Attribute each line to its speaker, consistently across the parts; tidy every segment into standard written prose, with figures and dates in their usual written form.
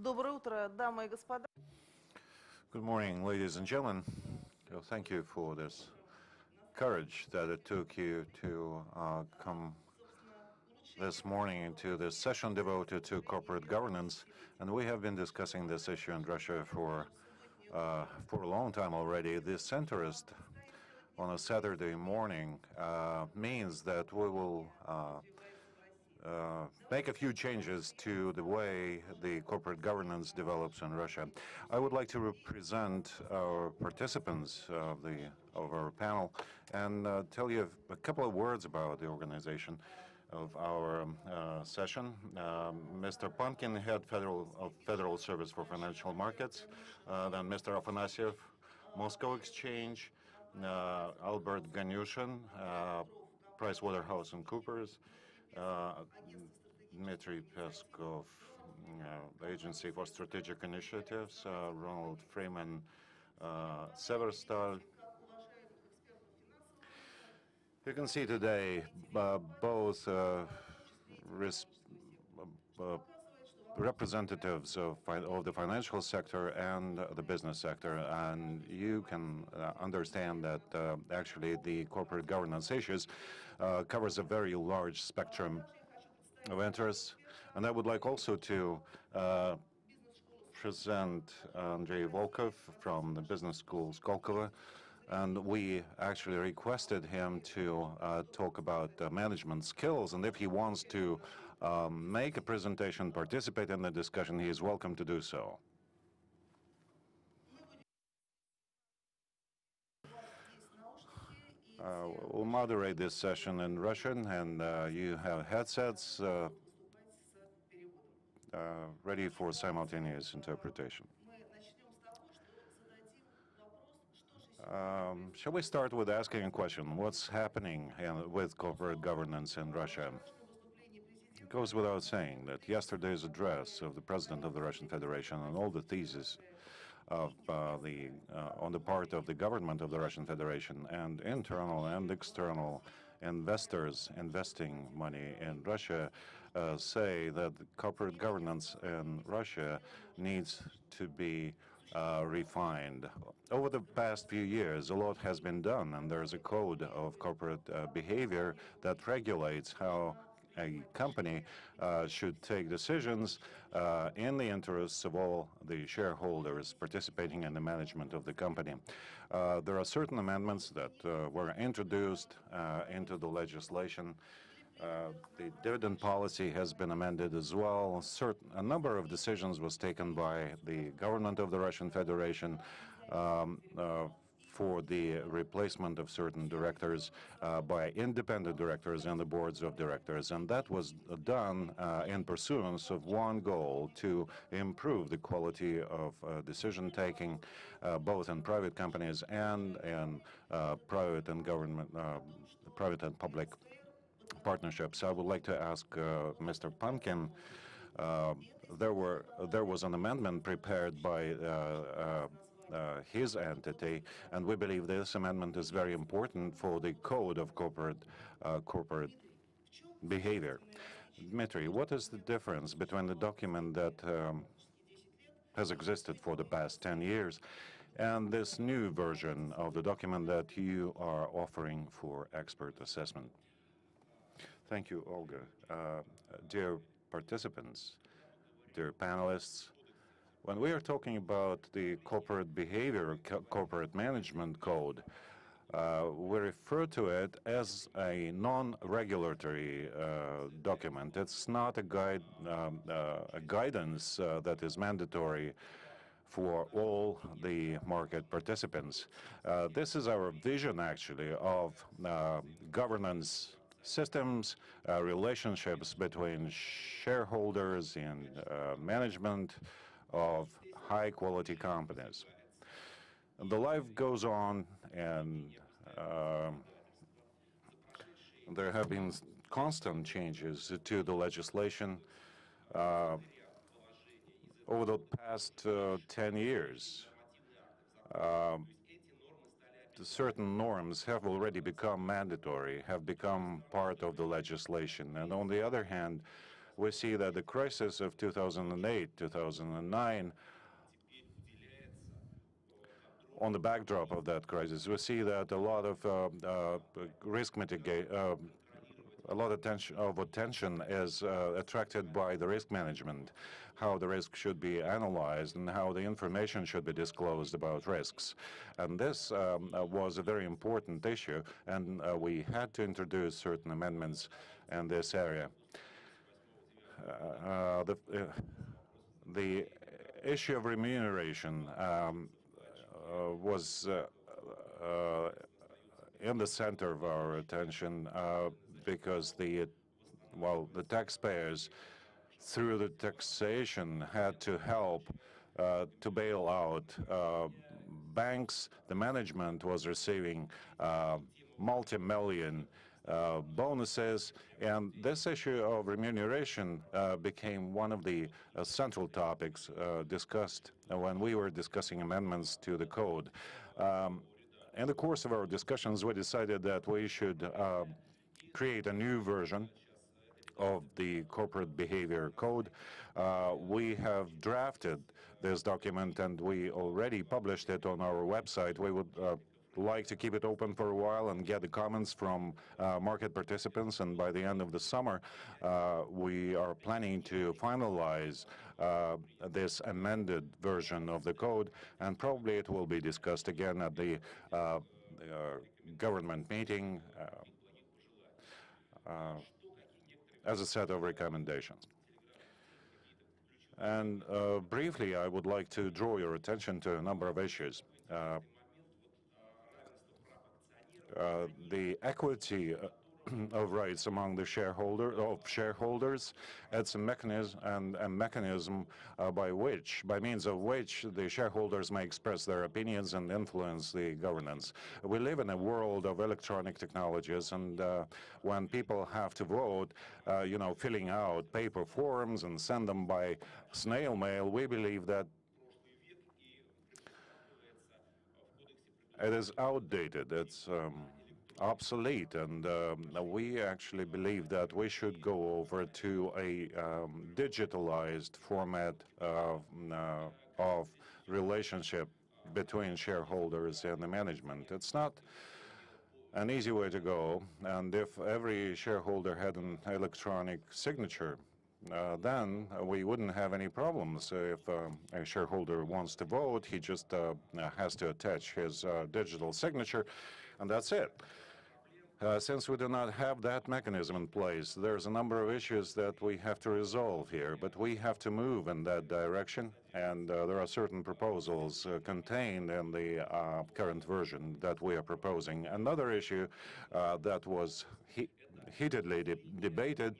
Speaker 1: Доброе утро, дамы и господа.
Speaker 2: Good morning, ladies and gentlemen. Thank you for this courage that it took you to come this morning into this session devoted to corporate governance. And we have been discussing this issue in Russia for a long time already. This interest on a Saturday morning means that we will make a few changes to the way the corporate governance develops in Russia. I would like to represent our participants of our panel and tell you a couple of words about the organization of our session. Mr. Pumpkin, Head of Federal Service for Financial Markets, then Mr. Afanasyev, Moscow Exchange, Albert Ganyushin, PricewaterhouseCoopers, Dmitry Peskov, Agency for Strategic Initiatives, Ronald Freeman, Severstal. You can see today both representatives of the financial sector and the business sector, and you can understand that actually the corporate governance issues covers a very large spectrum of interests. And I would like also to present Andrei Volkov from the business school Skolkovo. And we actually requested him to talk about management skills. And if he wants to make a presentation, participate in the discussion, he is welcome to do so. We'll moderate this session in Russian, and you have headsets ready for simultaneous interpretation. Shall we start with asking a question? What's happening with corporate governance in Russia? It goes without saying that yesterday's address of the President of the Russian Federation and all the theses of on the part of the government of the Russian Federation and internal and external investors investing money in Russia say that the corporate governance in Russia needs to be refined. Over the past few years, a lot has been done, and there's a code of corporate behavior that regulates how a company should take decisions in the interests of all the shareholders participating in the management of the company. There are certain amendments that were introduced into the legislation. The dividend policy has been amended as well. A number of decisions was taken by the government of the Russian Federation for the replacement of certain directors by independent directors in the boards of directors. And that was done in pursuance of one goal: to improve the quality of decision-taking, both in private companies and in private and public partnerships. I would like to ask Mr. Pumpkin. There was an amendment prepared by his entity, and we believe this amendment is very important for the code of corporate behavior. Dmitry, what is the difference between the document that has existed for the past 10 years and this new version of the document that you are offering for expert assessment? Thank you, Olga. Dear participants, dear panelists, when we are talking about the corporate behavior, corporate management code, we refer to it as a non-regulatory document. It's not a guidance that is mandatory for all the market participants. This is our vision, actually, of governance systems, relationships between shareholders and management of high-quality companies. The life goes on, and there have been constant changes to the legislation over the past 10 years. Certain norms have already become mandatory, have become part of the legislation. And on the other hand, we see that the crisis of 2008, 2009, on the backdrop of that crisis, we see that a lot of risk mitigation, a lot of attention is attracted by the risk management, how the risk should be analyzed and how the information should be disclosed about risks. And this was a very important issue, and we had to introduce certain amendments in this area. The issue of remuneration was in the center of our attention because the taxpayers, through the taxation, had to help to bail out banks. The management was receiving multi-million bonuses, and this issue of remuneration became one of the central topics discussed when we were discussing amendments to the code. In the course of our discussions, we decided that we should create a new version of the corporate behavior code. We have drafted this document and we already published it on our website. We would like to keep it open for a while and get the comments from market participants, and by the end of the summer we are planning to finalize this amended version of the code, and probably it will be discussed again at the government meeting as a set of recommendations. And briefly, I would like to draw your attention to a number of issues. The equity of rights among the shareholders, it's a mechanism by means of which the shareholders may express their opinions and influence the governance. We live in a world of electronic technologies, and when people have to vote, filling out paper forms and send them by snail mail, we believe that it is outdated, it's obsolete, and we actually believe that we should go over to a digitalized format of relationship between shareholders and the management. It's not an easy way to go, and if every shareholder had an electronic signature, then we wouldn't have any problems. If a shareholder wants to vote, he just has to attach his digital signature, and that's it. Since we do not have that mechanism in place, there's a number of issues that we have to resolve here, but we have to move in that direction, and there are certain proposals contained in the current version that we are proposing. Another issue that was heatedly debated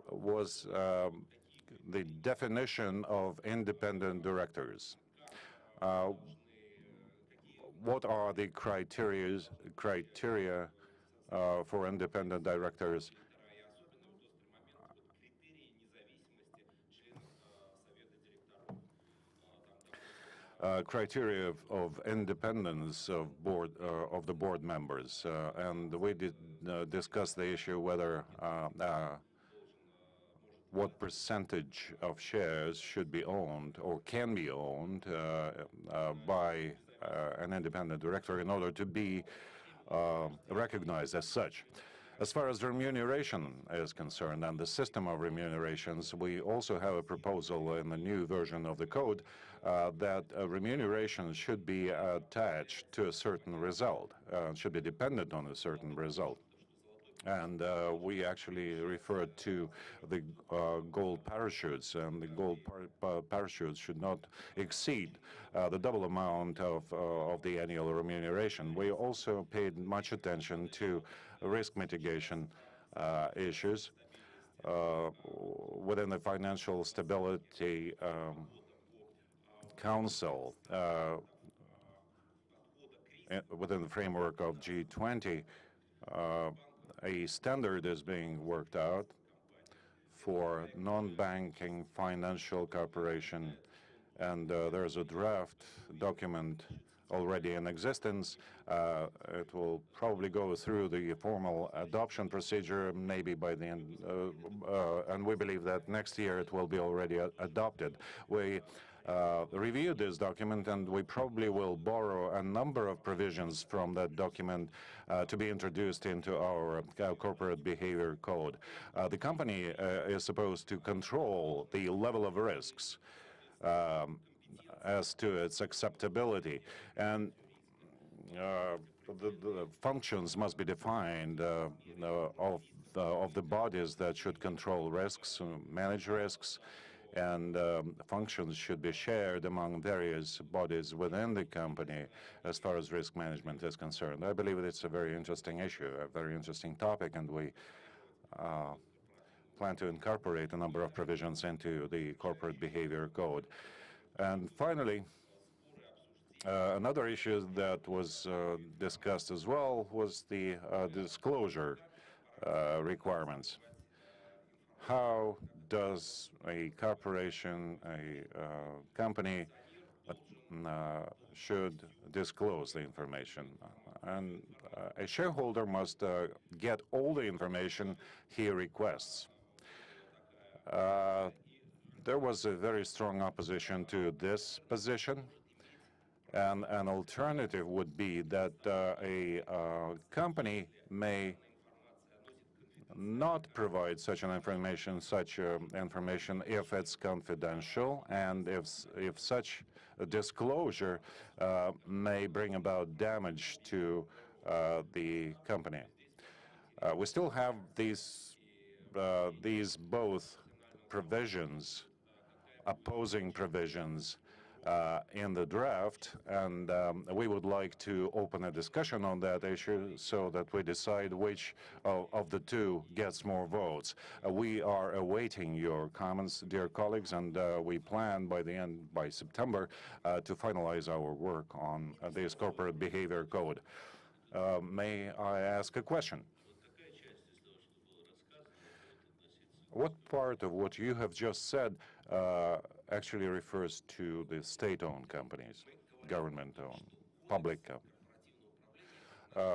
Speaker 2: was the definition of independent directors. What are the criteria for independent directors? Criteria of independence of the board members, and we did discuss the issue whether what percentage of shares should be owned or can be owned by an independent director in order to be recognized as such. As far as remuneration is concerned and the system of remunerations, we also have a proposal in the new version of the code that remuneration should be attached to a certain result, should be dependent on a certain result. And we actually referred to the gold parachutes, and the gold parachutes should not exceed the double amount of the annual remuneration. We also paid much attention to risk mitigation issues within the Financial Stability Council, within the framework of G20. A standard is being worked out for non-banking financial cooperation, and there's a draft document already in existence. It will probably go through the formal adoption procedure, maybe by the end, and we believe that next year it will be already adopted. We reviewed this document, and we probably will borrow a number of provisions from that document to be introduced into our corporate behavior code. The company is supposed to control the level of risks as to its acceptability, and the functions must be defined of the bodies that should control risks, manage risks, and functions should be shared among various bodies within the company as far as risk management is concerned. I believe it's a very interesting issue, a very interesting topic, and we plan to incorporate a number of provisions into the corporate behavior code. And finally, another issue that was discussed as well was the disclosure requirements. How does a corporation, a company, should disclose the information? And a shareholder must get all the information he requests. There was a very strong opposition to this position, and an alternative would be that a company may not provide such information if it's confidential, and if such a disclosure may bring about damage to the company. We still have these both provisions, opposing provisions, in the draft, and we would like to open a discussion on that issue so that we decide which of the two gets more votes. We are awaiting your comments, dear colleagues, and we plan by September to finalize our work on this corporate behavior code. May I ask a question? What part of what you have just said actually refers to the state-owned companies, government-owned, public companies?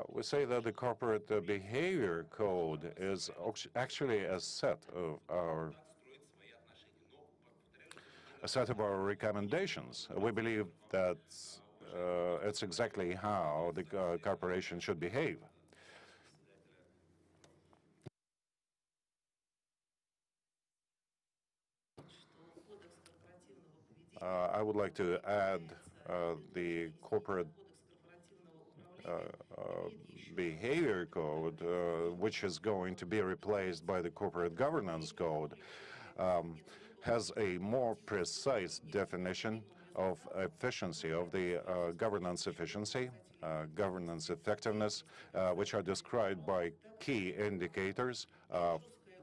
Speaker 2: We say that the corporate behavior code is actually a set of our recommendations. We believe that it's exactly how the corporation should behave. I would like to add the corporate behavior code, which is going to be replaced by the corporate governance code, has a more precise definition of efficiency, of the governance efficiency, governance effectiveness, which are described by key indicators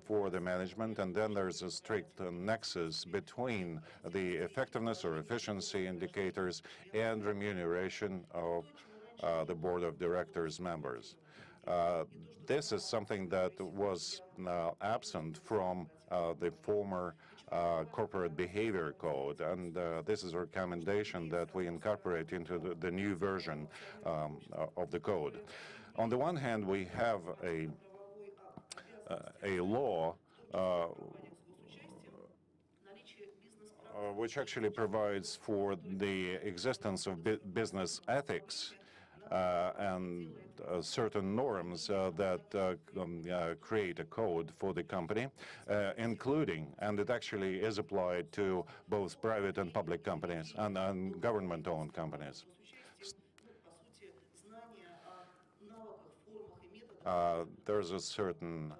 Speaker 2: for the management, and then there's a strict nexus between the effectiveness or efficiency indicators and remuneration of the board of directors members. This is something that was absent from the former corporate behavior code, and this is a recommendation that we incorporate into the new version of the code. On the one hand, we have a law which actually provides for the existence of business ethics and certain norms that create a code for the company, including, and it actually is applied to both private and public companies and government-owned companies. There's a certain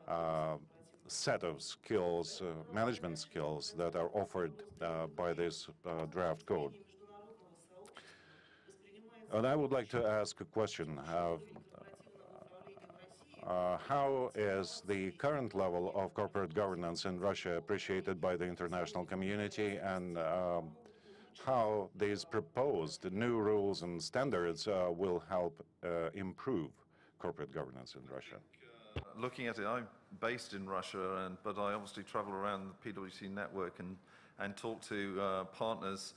Speaker 2: set of skills, management skills, that are offered by this draft code. And I would like to ask a question. How is the current level of corporate governance in Russia appreciated by the international community, and how these proposed new rules and standards will help improve corporate governance in Russia?
Speaker 3: Looking at it, I'm based in Russia, but I obviously travel around the PwC network and talk to partners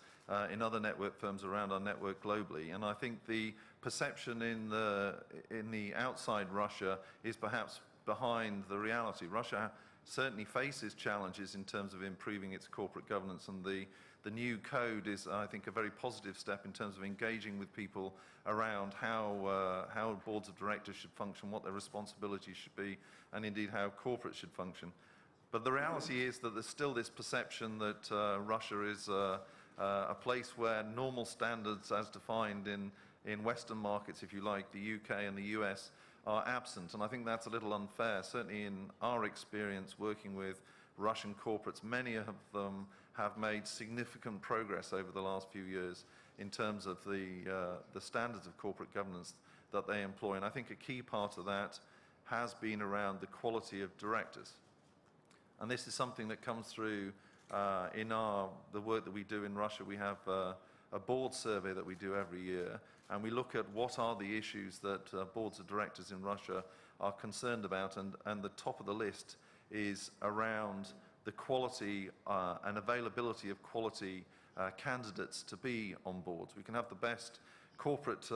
Speaker 3: in other network firms around our network globally. And I think the perception in the outside Russia is perhaps behind the reality. Russia certainly faces challenges in terms of improving its corporate governance, and the new code is, I think, a very positive step in terms of engaging with people around how boards of directors should function, what their responsibilities should be, and indeed how corporates should function. But the reality is that there's still this perception that Russia is a place where normal standards as defined in Western markets, if you like, the UK and the US, are absent. And I think that's a little unfair. Certainly in our experience working with Russian corporates, many of them have made significant progress over the last few years in terms of the standards of corporate governance that they employ. And I think a key part of that has been around the quality of directors. And this is something that comes through in the work that we do in Russia. We have a board survey that we do every year, and we look at what are the issues that boards of directors in Russia are concerned about, and the top of the list is around the quality and availability of quality candidates to be on boards. We can have the best corporate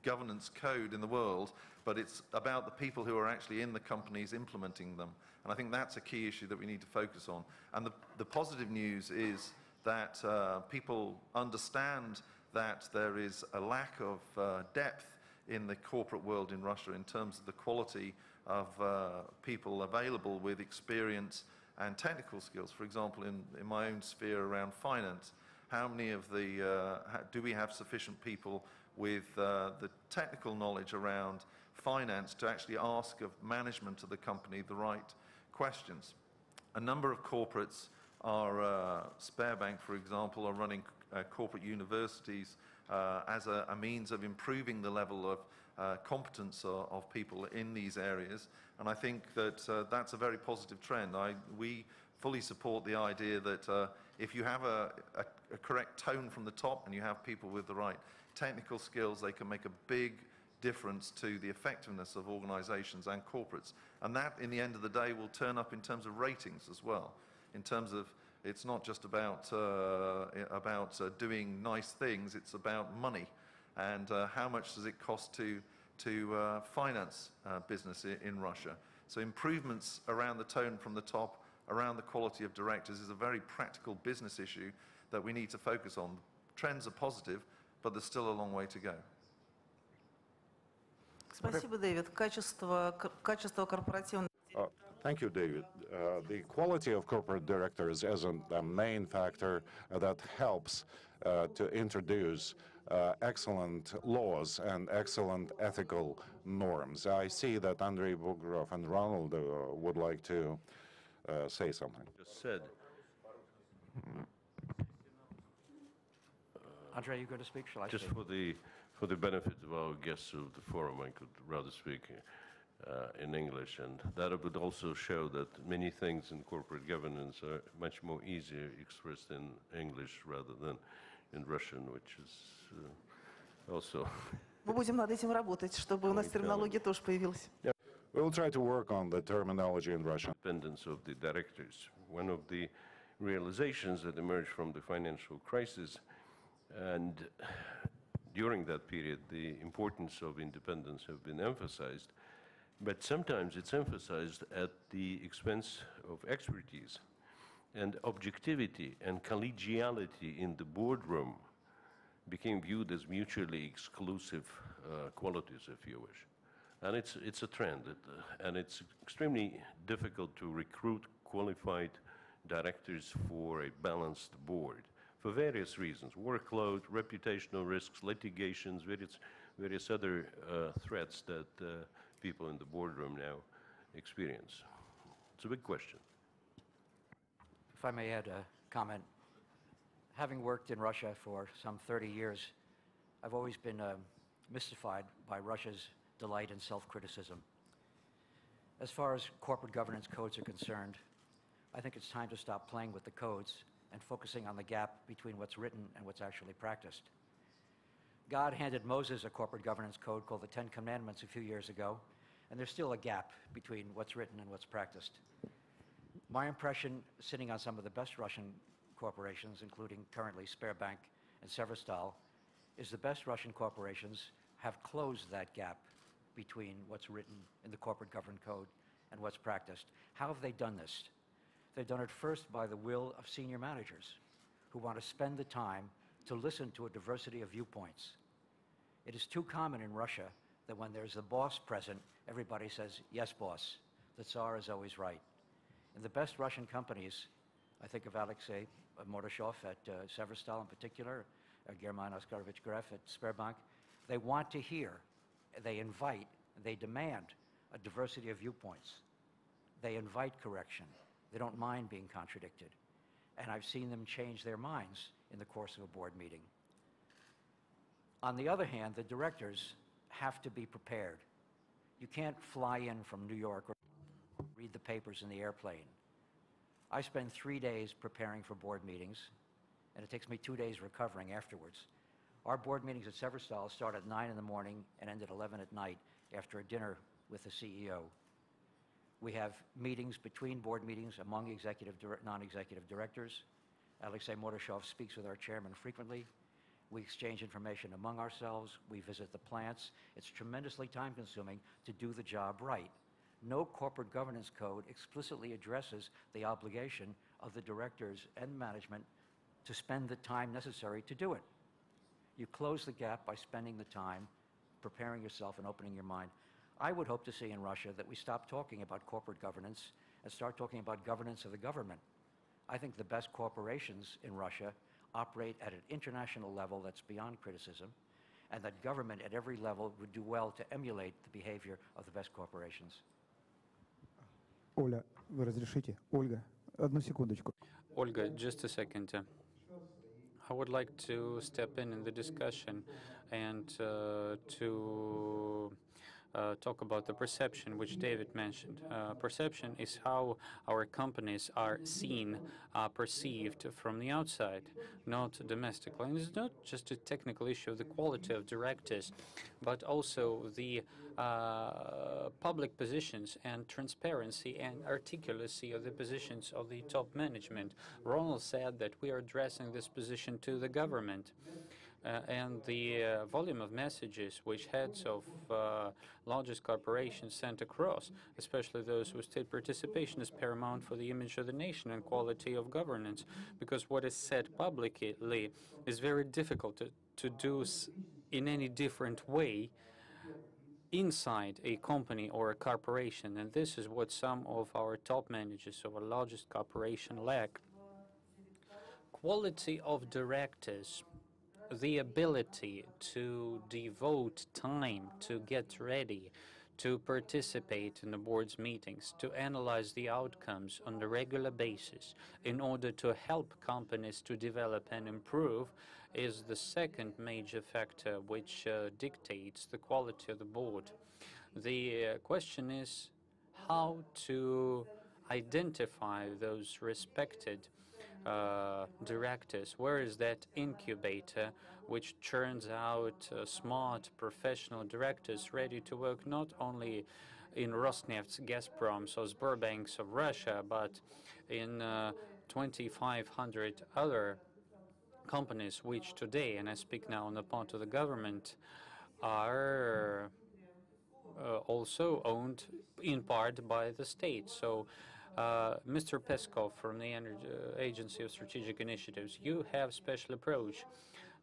Speaker 3: governance code in the world, but it's about the people who are actually in the companies implementing them. And I think that's a key issue that we need to focus on. And the positive news is that people understand that there is a lack of depth in the corporate world in Russia in terms of the quality of people available with experience and technical skills. For example, in my own sphere around finance, how many of do we have sufficient people with the technical knowledge around finance to actually ask of management of the company the right questions? A number of corporates are, Sberbank, for example, are running corporate universities as a means of improving the level of competence of people in these areas. And I think that that's a very positive trend. We fully support the idea that if you have a correct tone from the top and you have people with the right technical skills, they can make a big difference to the effectiveness of organizations and corporates. And that, in the end of the day, will turn up in terms of ratings as well. In terms of, it's not just about doing nice things, it's about money. And how much does it cost to finance business in Russia? So improvements around the tone from the top, around the quality of directors, is a very practical business issue that we need to focus on. Trends are positive, but there's still a long way to go.
Speaker 1: Спасибо, Дэвид. Качество корпоративной...
Speaker 2: Thank you, David. The quality of corporate directors is a main factor that helps to introduce excellent laws and excellent ethical norms. I see that Andrei Bugrov and Ronald would like to say something.
Speaker 4: Just said.
Speaker 5: Andrei, you going to speak? Shall I
Speaker 4: Just
Speaker 5: speak?
Speaker 4: for the benefit of our guests of the forum, I could rather speak in English, and that would also show that many things in corporate governance are much more easier expressed in English rather than in Russian, which is also...
Speaker 1: Мы будем над этим работать, чтобы у нас терминология тоже появилась.
Speaker 2: We'll try to work on the terminology in Russian.
Speaker 4: Independence of the directors. One of the realizations that emerged from the financial crisis, and during that period, the importance of independence have been emphasized, but sometimes it's emphasized at the expense of expertise, and objectivity and collegiality in the boardroom became viewed as mutually exclusive qualities, if you wish. And it's a trend, and it's extremely difficult to recruit qualified directors for a balanced board for various reasons: workload, reputational risks, litigations, various other threats that people in the boardroom now experience. It's a big question.
Speaker 5: If I may add a comment. Having worked in Russia for some 30 years, I've always been mystified by Russia's delight in self-criticism. As far as corporate governance codes are concerned, I think it's time to stop playing with the codes and focusing on the gap between what's written and what's actually practiced. God handed Moses a corporate governance code called the Ten Commandments a few years ago, and there's still a gap between what's written and what's practiced. My impression, sitting on some of the best Russian corporations, including currently Sberbank and Severstal, is the best Russian corporations have closed that gap between what's written in the corporate governance code and what's practiced. How have they done this? They've done it first by the will of senior managers who want to spend the time to listen to a diversity of viewpoints. It is too common in Russia that when there's the boss present, everybody says, yes, boss. The Tsar is always right. In the best Russian companies, I think of Alexei Mordashov at Severstal in particular, German Oskarovich Gref at Sberbank, they want to hear, they invite, they demand a diversity of viewpoints. They invite correction. They don't mind being contradicted. And I've seen them change their minds in the course of a board meeting. On the other hand, the directors have to be prepared. You can't fly in from New York or read the papers in the airplane. I spend 3 days preparing for board meetings, and it takes me 2 days recovering afterwards. Our board meetings at Severstal start at 9 in the morning and end at 11 at night after a dinner with the CEO. We have meetings between board meetings among executive, non-executive directors. Alexei Mordashov speaks with our chairman frequently. We exchange information among ourselves. We visit the plants. It's tremendously time-consuming to do the job right. No corporate governance code explicitly addresses the obligation of the directors and management to spend the time necessary to do it. You close the gap by spending the time, preparing yourself and opening your mind. I would hope to see in Russia that we stop talking about corporate governance and start talking about governance of the government. I think the best corporations in Russia operate at an international level that's beyond criticism, and that government at every level would do well to emulate the behavior of the best corporations.
Speaker 6: Оля, вы разрешите? Ольга, одну секундочку.
Speaker 7: Olga, just a second. I would like to step in the discussion and to talk about the perception which David mentioned. Perception is how our companies are seen, perceived from the outside, not domestically. And it's not just a technical issue of the quality of directors, but also the public positions and transparency and articulacy of the positions of the top management. Ronald said that we are addressing this position to the government. And the volume of messages which heads of largest corporations sent across, especially those with state participation, is paramount for the image of the nation and quality of governance, because what is said publicly is very difficult to do in any different way inside a company or a corporation, and this is what some of our top managers of our largest corporation lack. Quality of directors, the ability to devote time to get ready, to participate in the board's meetings, to analyze the outcomes on a regular basis in order to help companies to develop and improve, is the second major factor which dictates the quality of the board. The question is how to identify those respected directors. Where is that incubator which churns out smart professional directors ready to work not only in Rosneft's, Gazprom's, or Sberbank's of Russia, but in 2,500 other companies which today, and I speak now on the part of the government, are also owned in part by the state. So Mr. Peskov from the Agency of Strategic Initiatives, you have special approach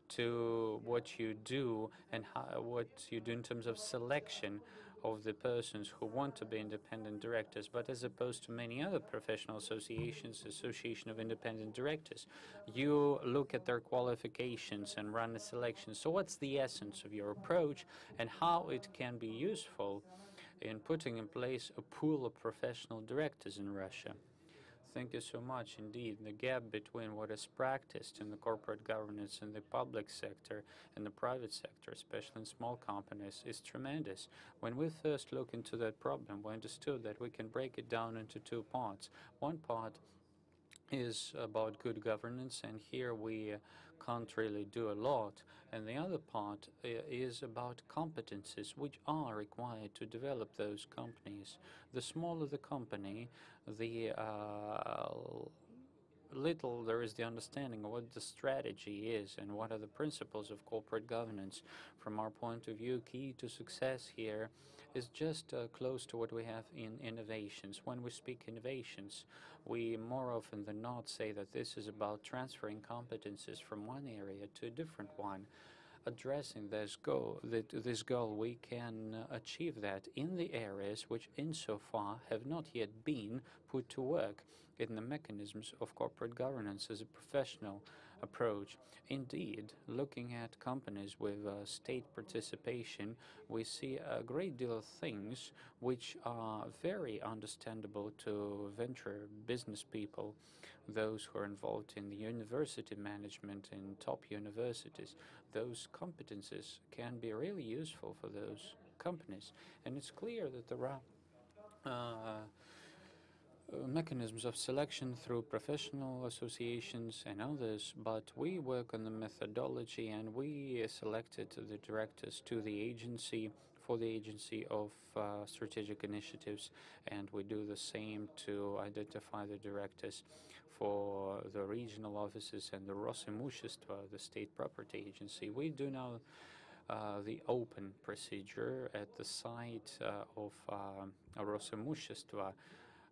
Speaker 7: to what you do and what you do in terms of selection of the persons who want to be independent directors, but as opposed to many other professional associations, Association of Independent Directors, you look at their qualifications and run a selection. So what's the essence of your approach and how it can be useful in putting in place a pool of professional directors in Russia? Thank you so much indeed. The gap between what is practiced in the corporate governance in the public sector and the private sector, especially in small companies, is tremendous. When we first looked into that problem, we understood that we can break it down into two parts. One part is about good governance, and here we can't really do a lot. And the other part is about competences which are required to develop those companies. The smaller the company, the little there is the understanding of what the strategy is and what are the principles of corporate governance. From our point of view, key to success here is just close to what we have in innovations. When we speak innovations, we more often than not say that this is about transferring competences from one area to a different one. Addressing this goal, we can achieve that in the areas which insofar have not yet been put to work in the mechanisms of corporate governance as a professional approach. Indeed, looking at companies with state participation, we see a great deal of things which are very understandable to venture business people, those who are involved in the university management in top universities. Those competences can be really useful for those companies. And it's clear that there are mechanisms of selection through professional associations and others, but we work on the methodology, and we selected the directors to the agency for the Agency of Strategic Initiatives, and we do the same to identify the directors for the regional offices and the Rosimущество, the state property agency. We do now the open procedure at the site of Rosimущество,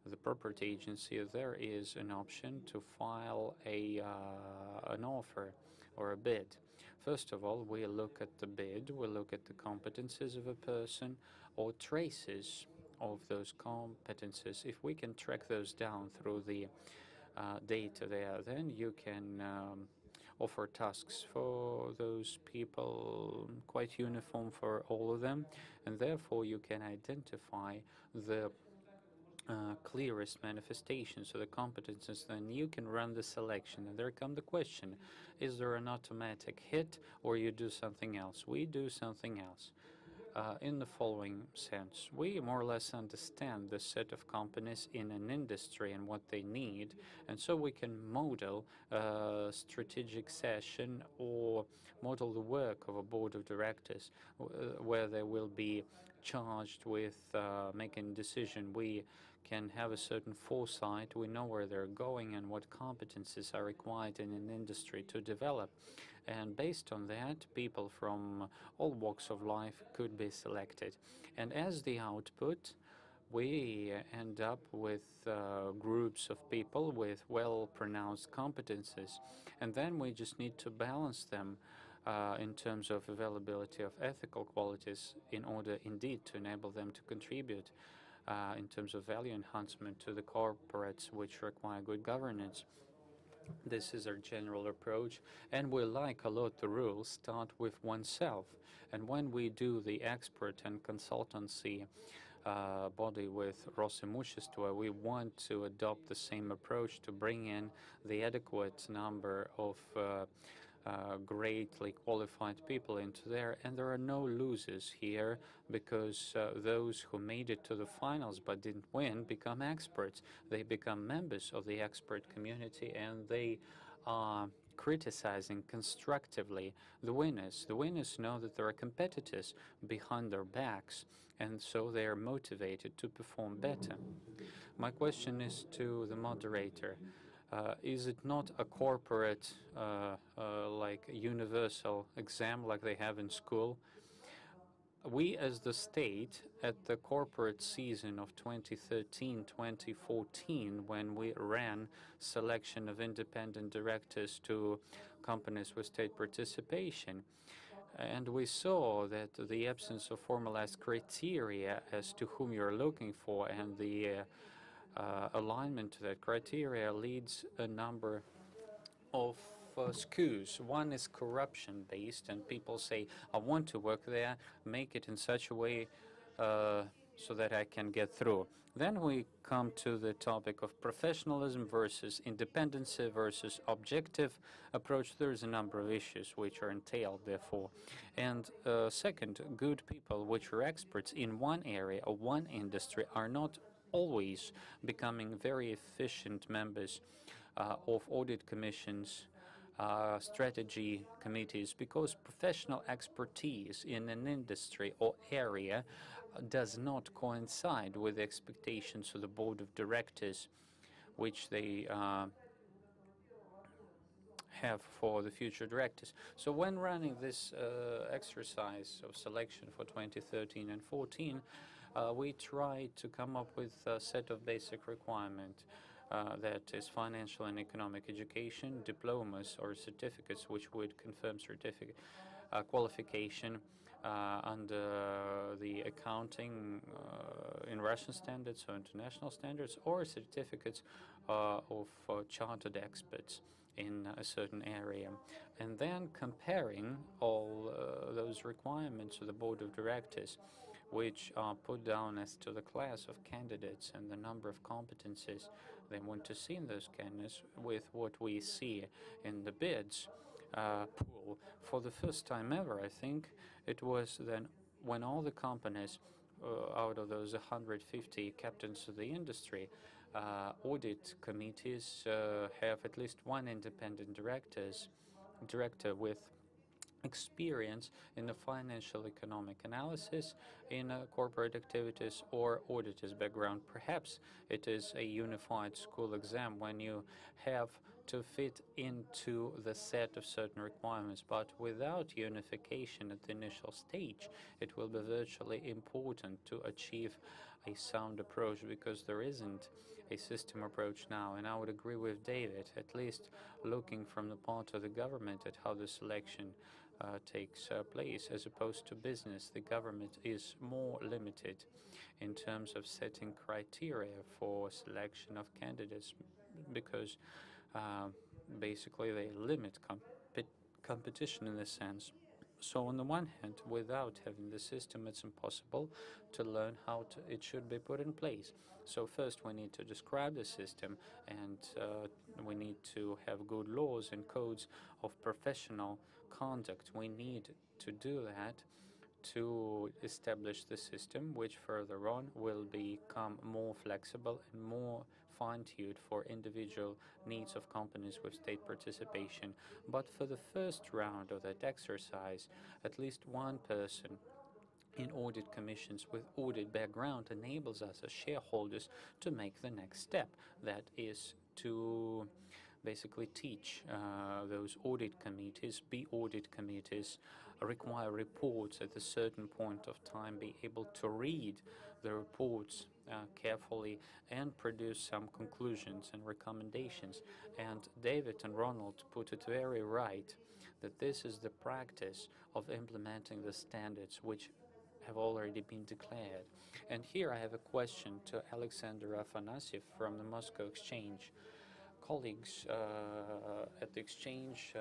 Speaker 7: the property agency. There is an option to file an offer or a bid. First of all, we look at the bid, we look at the competences of a person or traces of those competences. If we can track those down through the data there, then you can offer tasks for those people quite uniform for all of them, and therefore you can identify the clearest manifestations of the competences. Then you can run the selection, and there comes the question: is there an automatic hit, or you do something else? We do something else. In the following sense, we more or less understand the set of companies in an industry and what they need, and so we can model a strategic session or model the work of a board of directors where they will be charged with making a decision. We can have a certain foresight, we know where they're going and what competencies are required in an industry to develop. And based on that, people from all walks of life could be selected. And as the output, we end up with groups of people with well-pronounced competences. And then we just need to balance them in terms of availability of ethical qualities in order indeed to enable them to contribute in terms of value enhancement to the corporates which require good governance. This is our general approach, and we like a lot the rules start with oneself. And when we do the expert and consultancy body with Rosimущество, we want to adopt the same approach to bring in the adequate number of greatly qualified people into there, and there are no losers here, because those who made it to the finals but didn't win become experts. They become members of the expert community, and they are criticizing constructively the winners. The winners know that there are competitors behind their backs, and so they are motivated to perform better. My question is to the moderator. Is it not a corporate, like universal exam like they have in school? We as the state, at the corporate season of 2013-2014, when we ran selection of independent directors to companies with state participation, and we saw that the absence of formalized criteria as to whom you're looking for and the alignment to that criteria leads a number of skews. One is corruption-based, and people say, I want to work there, make it in such a way so that I can get through. Then we come to the topic of professionalism versus independency versus objective approach. There's a number of issues which are entailed, therefore. And second, good people which are experts in one area or one industry are not always becoming very efficient members of audit commissions, strategy committees, because professional expertise in an industry or area does not coincide with the expectations of the board of directors, which they have for the future directors. So when running this exercise of selection for 2013 and 14, we tried to come up with a set of basic requirements. That is financial and economic education, diplomas or certificates which would confirm certificate qualification under the accounting in Russian standards or international standards, or certificates of chartered experts in a certain area. And then comparing all those requirements to the board of directors, which are put down as to the class of candidates and the number of competencies they want to see in those candidates with what we see in the bids pool. For the first time ever, I think, it was then when all the companies out of those 150 captains of the industry, audit committees have at least one independent director with experience in the financial economic analysis in corporate activities or auditor's background. Perhaps it is a unified school exam when you have to fit into the set of certain requirements, but without unification at the initial stage, it will be virtually important to achieve a sound approach, because there isn't a system approach now. And I would agree with David, at least looking from the part of the government at how the selection takes place as opposed to business. The government is more limited in terms of setting criteria for selection of candidates, because basically they limit competition in this sense. So on the one hand, without having the system, it's impossible to learn how it should be put in place. So first we need to describe the system, and we need to have good laws and codes of professional conduct. We need to do that to establish the system, which further on will become more flexible and more fine-tuned for individual needs of companies with state participation. But for the first round of that exercise, at least one person in audit commissions with audit background enables us as shareholders to make the next step. That is to basically teach those audit committees, be audit committees, require reports at a certain point of time, be able to read the reports carefully and produce some conclusions and recommendations. And David and Ronald put it very right, that this is the practice of implementing the standards which have already been declared. And here I have a question to Alexander Afanasyev from the Moscow Exchange. Colleagues at the exchange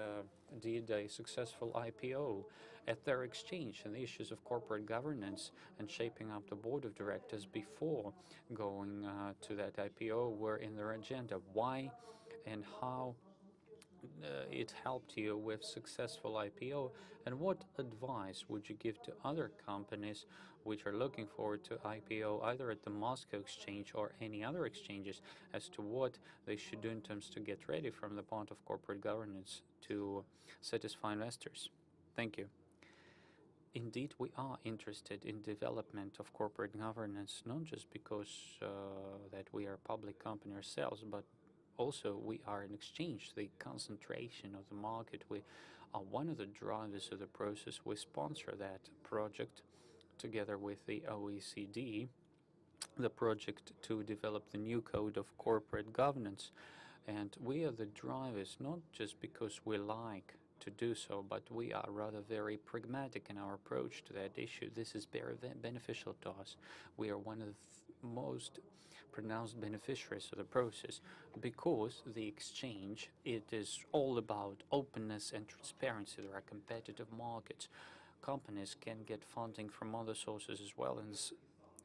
Speaker 7: did a successful IPO at their exchange, and the issues of corporate governance and shaping up the board of directors before going to that IPO were in their agenda. Why and how it helped you with successful IPO, and what advice would you give to other companies which are looking forward to IPO either at the Moscow Exchange or any other exchanges as to what they should do in terms to get ready from the point of corporate governance to satisfy investors? Thank you. Indeed, we are interested in development of corporate governance, not just because that we are a public company ourselves, but also we are an exchange, the concentration of the market. We are one of the drivers of the process. We sponsor that project together with the OECD, the project to develop the new code of corporate governance. And we are the drivers, not just because we like to do so, but we are rather very pragmatic in our approach to that issue. This is very beneficial to us. We are one of the most pronounced beneficiaries of the process, because the exchange, it is all about openness and transparency. There are competitive markets. Companies can get funding from other sources as well, and the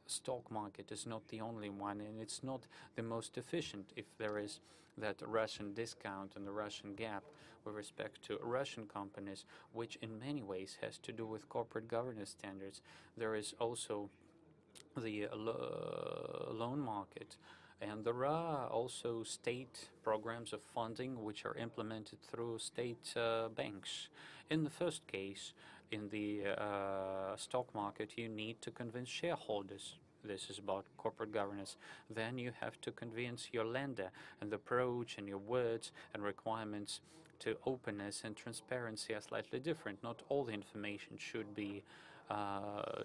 Speaker 7: stock market is not the only one, and it's not the most efficient if there is that Russian discount and the Russian gap with respect to Russian companies, which in many ways has to do with corporate governance standards. There is also the loan market, and there are also state programs of funding which are implemented through state banks. In the first case, in the stock market, you need to convince shareholders. This is about corporate governance. Then you have to convince your lender, and the approach and your words and requirements to openness and transparency are slightly different. Not all the information should be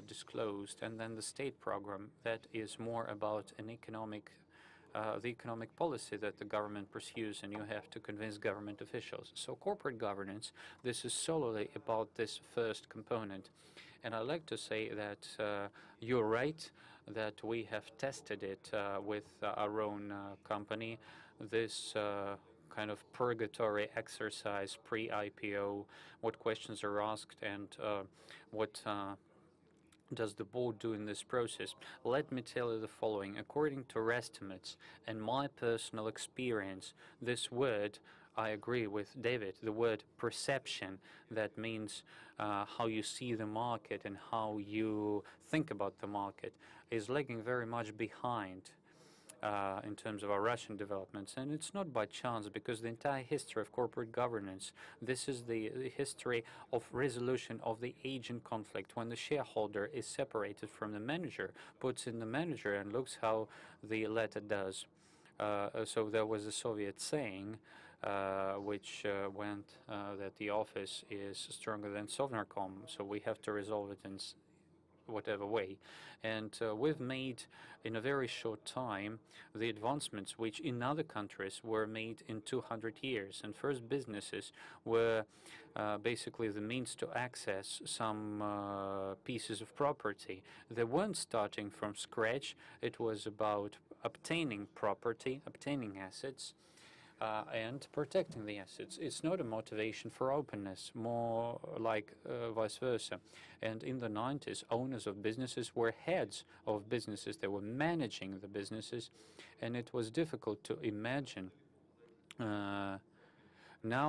Speaker 7: disclosed. And then the state program, that is more about an economic the economic policy that the government pursues, and you have to convince government officials. So corporate governance, this is solely about this first component. And I'd like to say that you're right, that we have tested it with our own company, this kind of purgatory exercise pre-IPO, what questions are asked and what does the board do in this process? Let me tell you the following. According to our estimates and my personal experience, this word, I agree with David, the word perception, that means how you see the market and how you think about the market, is lagging very much behind in terms of our Russian developments. And it's not by chance, because the entire history of corporate governance, this is the history of resolution of the agent conflict. When the shareholder is separated from the manager, puts in the manager and looks how the latter does. So there was a Soviet saying which went that the office is stronger than Sovnarkom, so we have to resolve it in whatever way. And we've made in a very short time the advancements which in other countries were made in 200 years. And first businesses were basically the means to access some pieces of property. They weren't starting from scratch. It was about obtaining property, obtaining assets, and protecting the assets. It's not a motivation for openness, more like vice versa. And in the 90s, owners of businesses were heads of businesses. They were managing the businesses, and it was difficult to imagine. Now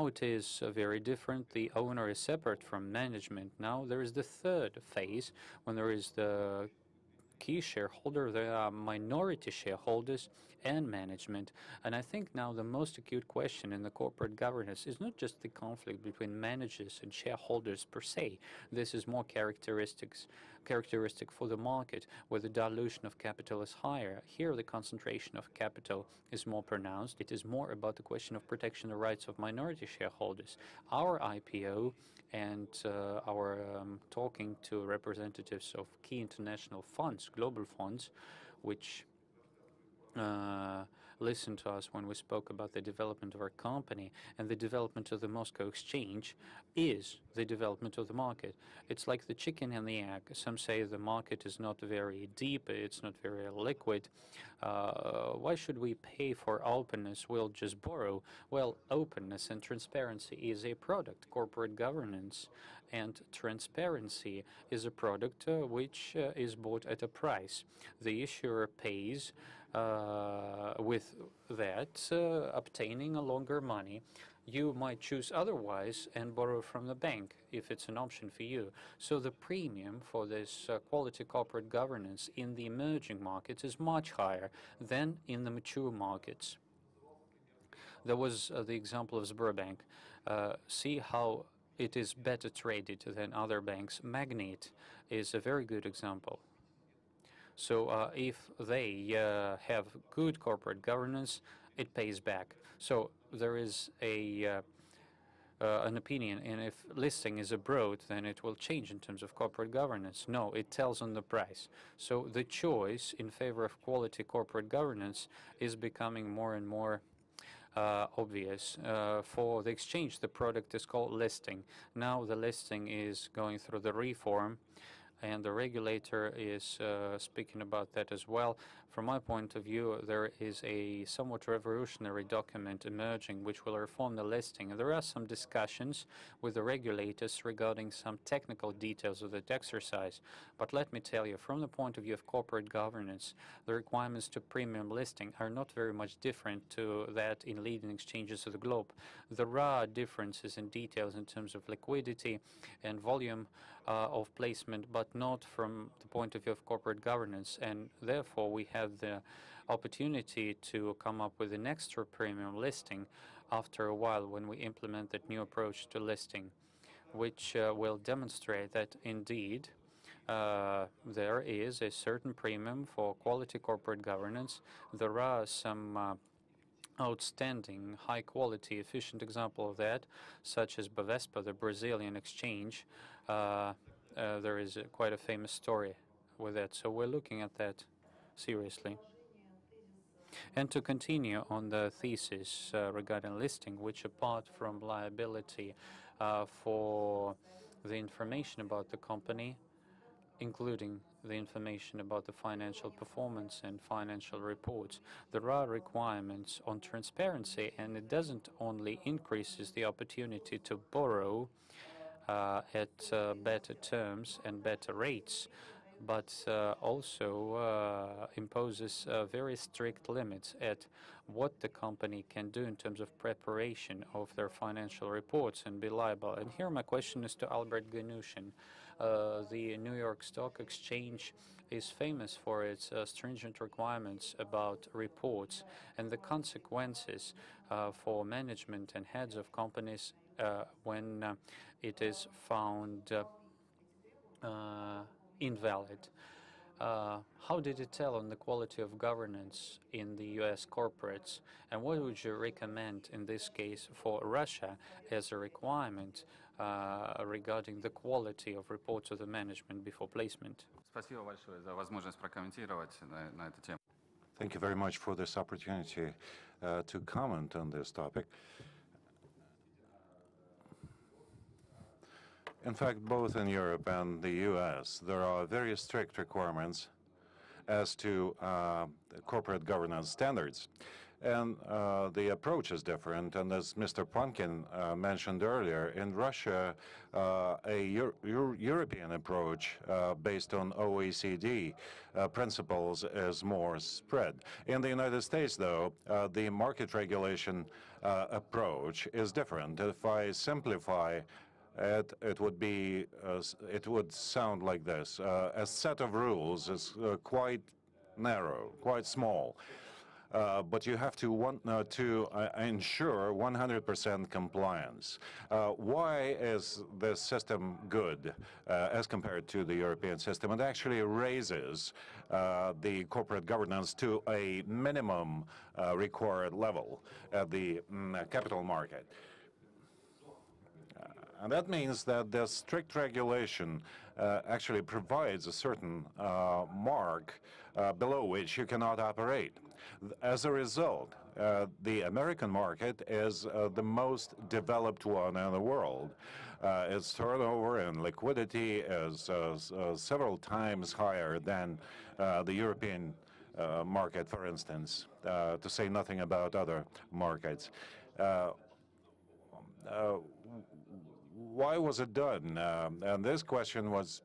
Speaker 7: it is very different. The owner is separate from management. Now there is the third phase, when there is the key shareholder, there are minority shareholders and management. And I think now the most acute question in the corporate governance is not just the conflict between managers and shareholders per se. This is more characteristic for the market, where the dilution of capital is higher. Here the concentration of capital is more pronounced. It is more about the question of protection of the rights of minority shareholders. Our IPO and our talking to representatives of key international funds, global funds, which listened to us when we spoke about the development of our company, and the development of the Moscow exchange is the development of the market. It's like the chicken and the egg. Some say the market is not very deep, it's not very liquid. Why should we pay for openness? We'll just borrow. Well, openness and transparency is a product. Corporate governance and transparency is a product which is bought at a price. The issuer pays with that, obtaining a longer money. You might choose otherwise and borrow from the bank if it's an option for you. So the premium for this quality corporate governance in the emerging markets is much higher than in the mature markets. There was the example of Sberbank. See how it is better traded than other banks. Magnet is a very good example. So if they have good corporate governance, it pays back. So there is an opinion, and if listing is abroad, then it will change in terms of corporate governance. No, it tells on the price. So the choice in favor of quality corporate governance is becoming more and more obvious. For the exchange, the product is called listing. Now the listing is going through the reform, and the regulator is speaking about that as well. From my point of view, there is a somewhat revolutionary document emerging which will reform the listing. And there are some discussions with the regulators regarding some technical details of that exercise. But let me tell you, from the point of view of corporate governance, the requirements to premium listing are not very much different to that in leading exchanges of the globe. There are differences in details in terms of liquidity and volume of placement, but not from the point of view of corporate governance. And therefore, we have the opportunity to come up with an extra premium listing after a while when we implement that new approach to listing, which will demonstrate that indeed there is a certain premium for quality corporate governance. There are some outstanding, high-quality, efficient example of that, such as Bovespa, the Brazilian exchange. There is quite a famous story with that, so we're looking at that seriously. And to continue on the thesis regarding listing, which apart from liability for the information about the company, including the information about the financial performance and financial reports, there are requirements on transparency, and it doesn't only increases the opportunity to borrow at better terms and better rates, but also imposes very strict limits at what the company can do in terms of preparation of their financial reports and be liable. And here my question is to Albert Ganyushin. The New York Stock Exchange is famous for its stringent requirements about reports and the consequences for management and heads of companies when it is found invalid. How did it tell on the quality of governance in the U.S. corporates? And what would you recommend in this case for Russia as a requirement regarding the quality of reports of the management before placement?
Speaker 8: Спасибо большое за возможность прокомментировать на эту тему.
Speaker 2: Thank you very much for this opportunity to comment on this topic. In fact, both in Europe and the US, there are very strict requirements as to corporate governance standards. And the approach is different. And as Mr. Pankin mentioned earlier, in Russia, a European approach based on OECD principles is more spread. In the United States, though, the market regulation approach is different. If I simplify it would sound like this. A set of rules is quite narrow, quite small. But you have to ensure 100% compliance. Why is this system good as compared to the European system? It actually raises the corporate governance to a minimum required level at the capital market. And that means that the strict regulation actually provides a certain mark below which you cannot operate. As a result, the American market is the most developed one in the world. Its turnover and liquidity is several times higher than the European market, for instance, to say nothing about other markets. Why was it done? And this question was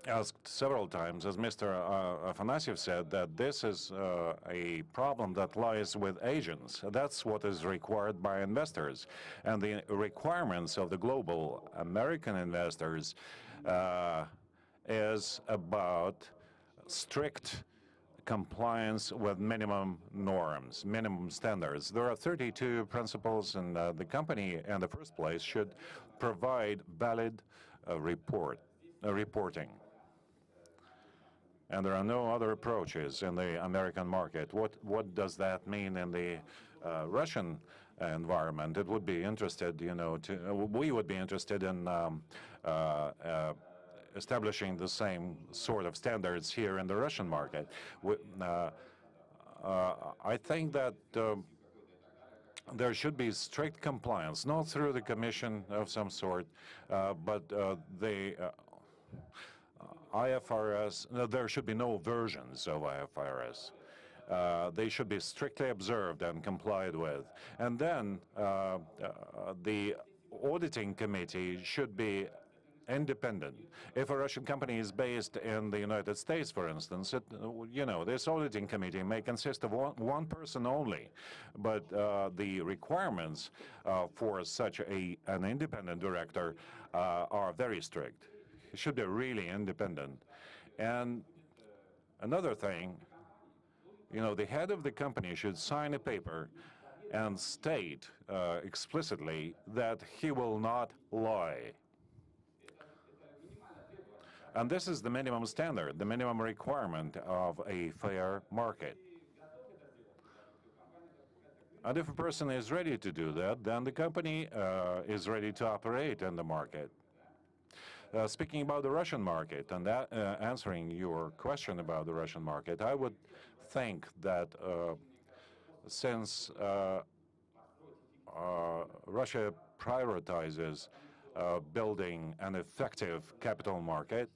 Speaker 2: asked several times, as Mr. Afanasyev said, that this is a problem that lies with agents. That's what is required by investors. And the requirements of the global American investors is about strict compliance with minimum norms, minimum standards. There are 32 principles, and the company in the first place should provide valid reporting. And there are no other approaches in the American market. What does that mean in the Russian environment? It would be interested, we would be interested in establishing the same sort of standards here in the Russian market. I think that there should be strict compliance, not through the commission of some sort, but the IFRS, there should be no versions of IFRS. They should be strictly observed and complied with. And then the auditing committee should be independent. If a Russian company is based in the United States, for instance, this auditing committee may consist of one person only, but the requirements for such an independent director are very strict. It should be really independent. And another thing, the head of the company should sign a paper and state explicitly that he will not lie. And this is the minimum standard, the minimum requirement of a fair market. And if a person is ready to do that, then the company is ready to operate in the market. Speaking about the Russian market and answering your question about the Russian market, I would think that since Russia prioritizes building an effective capital market,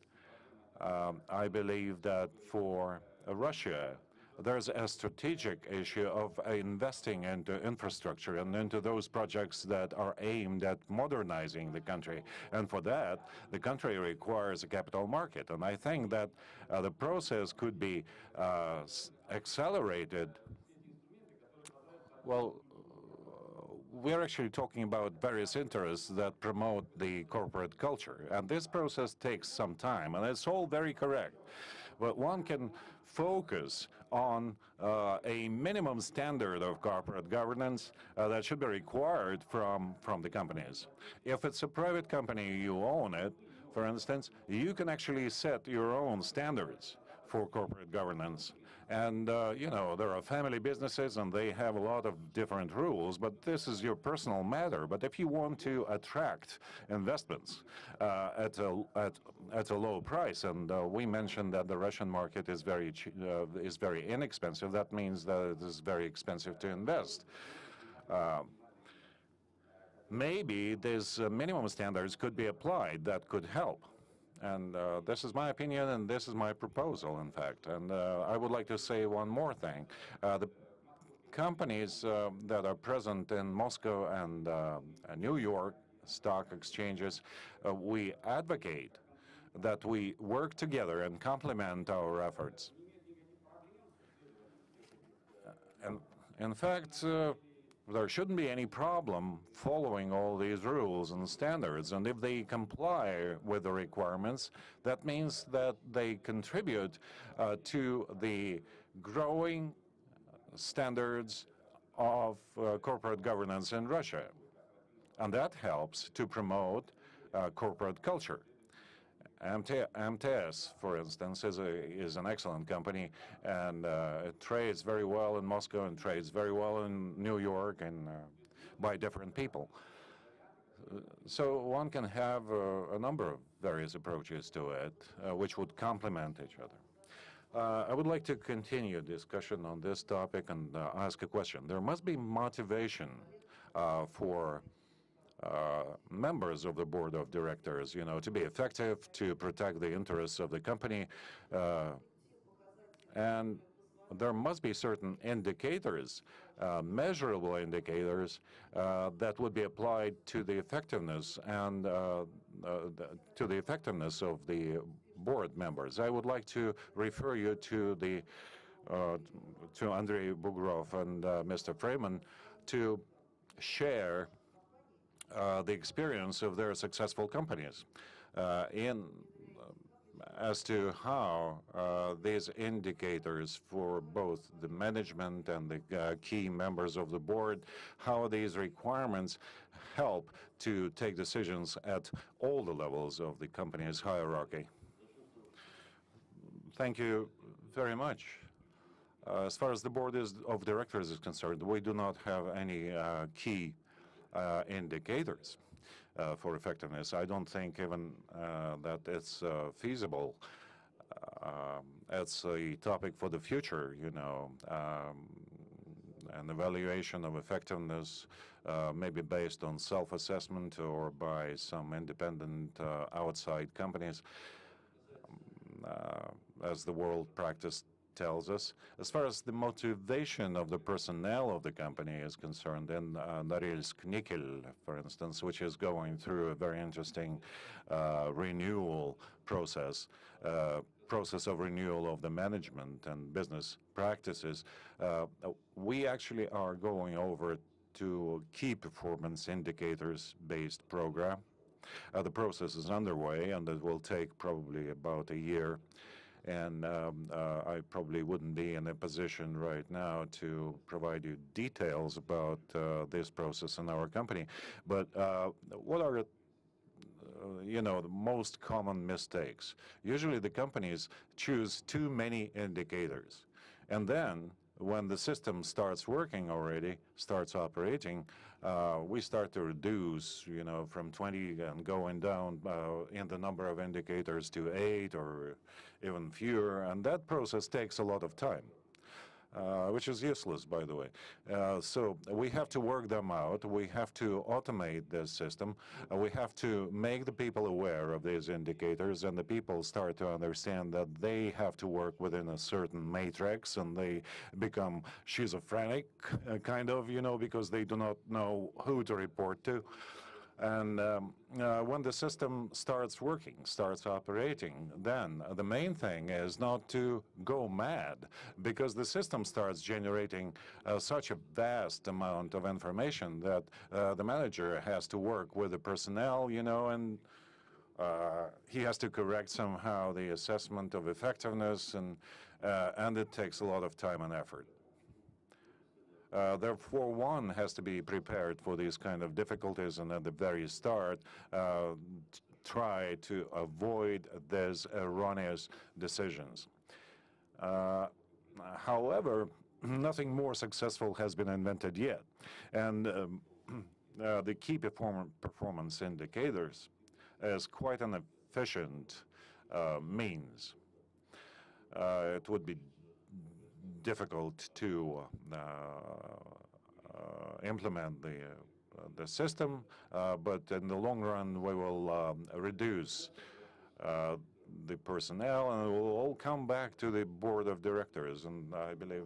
Speaker 2: I believe that for Russia, there's a strategic issue of investing into infrastructure and into those projects that are aimed at modernizing the country. And for that, the country requires a capital market. And I think that the process could be accelerated. Well, we're actually talking about various interests that promote the corporate culture. And this process takes some time, and it's all very correct. But one can focus on a minimum standard of corporate governance that should be required from the companies. If it's a private company, you own it, for instance, you can actually set your own standards for corporate governance. And, you know, there are family businesses and they have a lot of different rules, but this is your personal matter. But if you want to attract investments at a low price, and we mentioned that the Russian market is very inexpensive, that means that it is very expensive to invest. Maybe these minimum standards could be applied that could help. And this is my opinion, and this is my proposal, in fact. And I would like to say one more thing. The companies that are present in Moscow and New York stock exchanges, we advocate that we work together and complement our efforts. And in fact, there shouldn't be any problem following all these rules and standards. And if they comply with the requirements, that means that they contribute to the growing standards of corporate governance in Russia. And that helps to promote corporate culture. MTS, for instance, is an excellent company, and it trades very well in Moscow and trades very well in New York and by different people. So one can have a number of various approaches to it, which would complement each other. I would like to continue discussion on this topic and ask a question. There must be motivation for members of the board of directors, you know, to be effective, to protect the interests of the company. And there must be certain indicators, measurable indicators, that would be applied to the effectiveness and to the effectiveness of the board members. I would like to refer you to the to Andrei Bugrov and Mr. Freeman to share the experience of their successful companies as to how these indicators for both the management and the key members of the board, how these requirements help to take decisions at all the levels of the company's hierarchy. Thank you very much. As far as the board of directors is concerned, we do not have any key indicators for effectiveness. I don't think even that it's feasible. It's a topic for the future, you know. An evaluation of effectiveness may be based on self-assessment or by some independent outside companies, as the world practice tells us. As far as the motivation of the personnel of the company is concerned, in Norilsk Nickel, for instance, which is going through a very interesting renewal process, of renewal of the management and business practices, we actually are going over to key performance indicators-based program. The process is underway, and it will take probably about a year. And I probably wouldn't be in a position right now to provide you details about this process in our company. But what are, you know, the most common mistakes? Usually the companies choose too many indicators. And then when the system starts working already, starts operating, we start to reduce, from 20 and going down in the number of indicators to 8 or even fewer, and that process takes a lot of time. Which is useless, by the way. So we have to work them out. We have to automate this system. We have to make the people aware of these indicators, and the people start to understand that they have to work within a certain matrix, and they become schizophrenic, kind of, because they do not know who to report to. And when the system starts working, starts operating, then the main thing is not to go mad, because the system starts generating such a vast amount of information that the manager has to work with the personnel, and he has to correct somehow the assessment of effectiveness, and it takes a lot of time and effort. Therefore, one has to be prepared for these kind of difficulties, and at the very start, try to avoid these erroneous decisions. However, nothing more successful has been invented yet, and the key performance indicators is quite an efficient means. It would be difficult to implement the system, but in the long run, we will reduce the personnel, and it will all come back to the board of directors. And I believe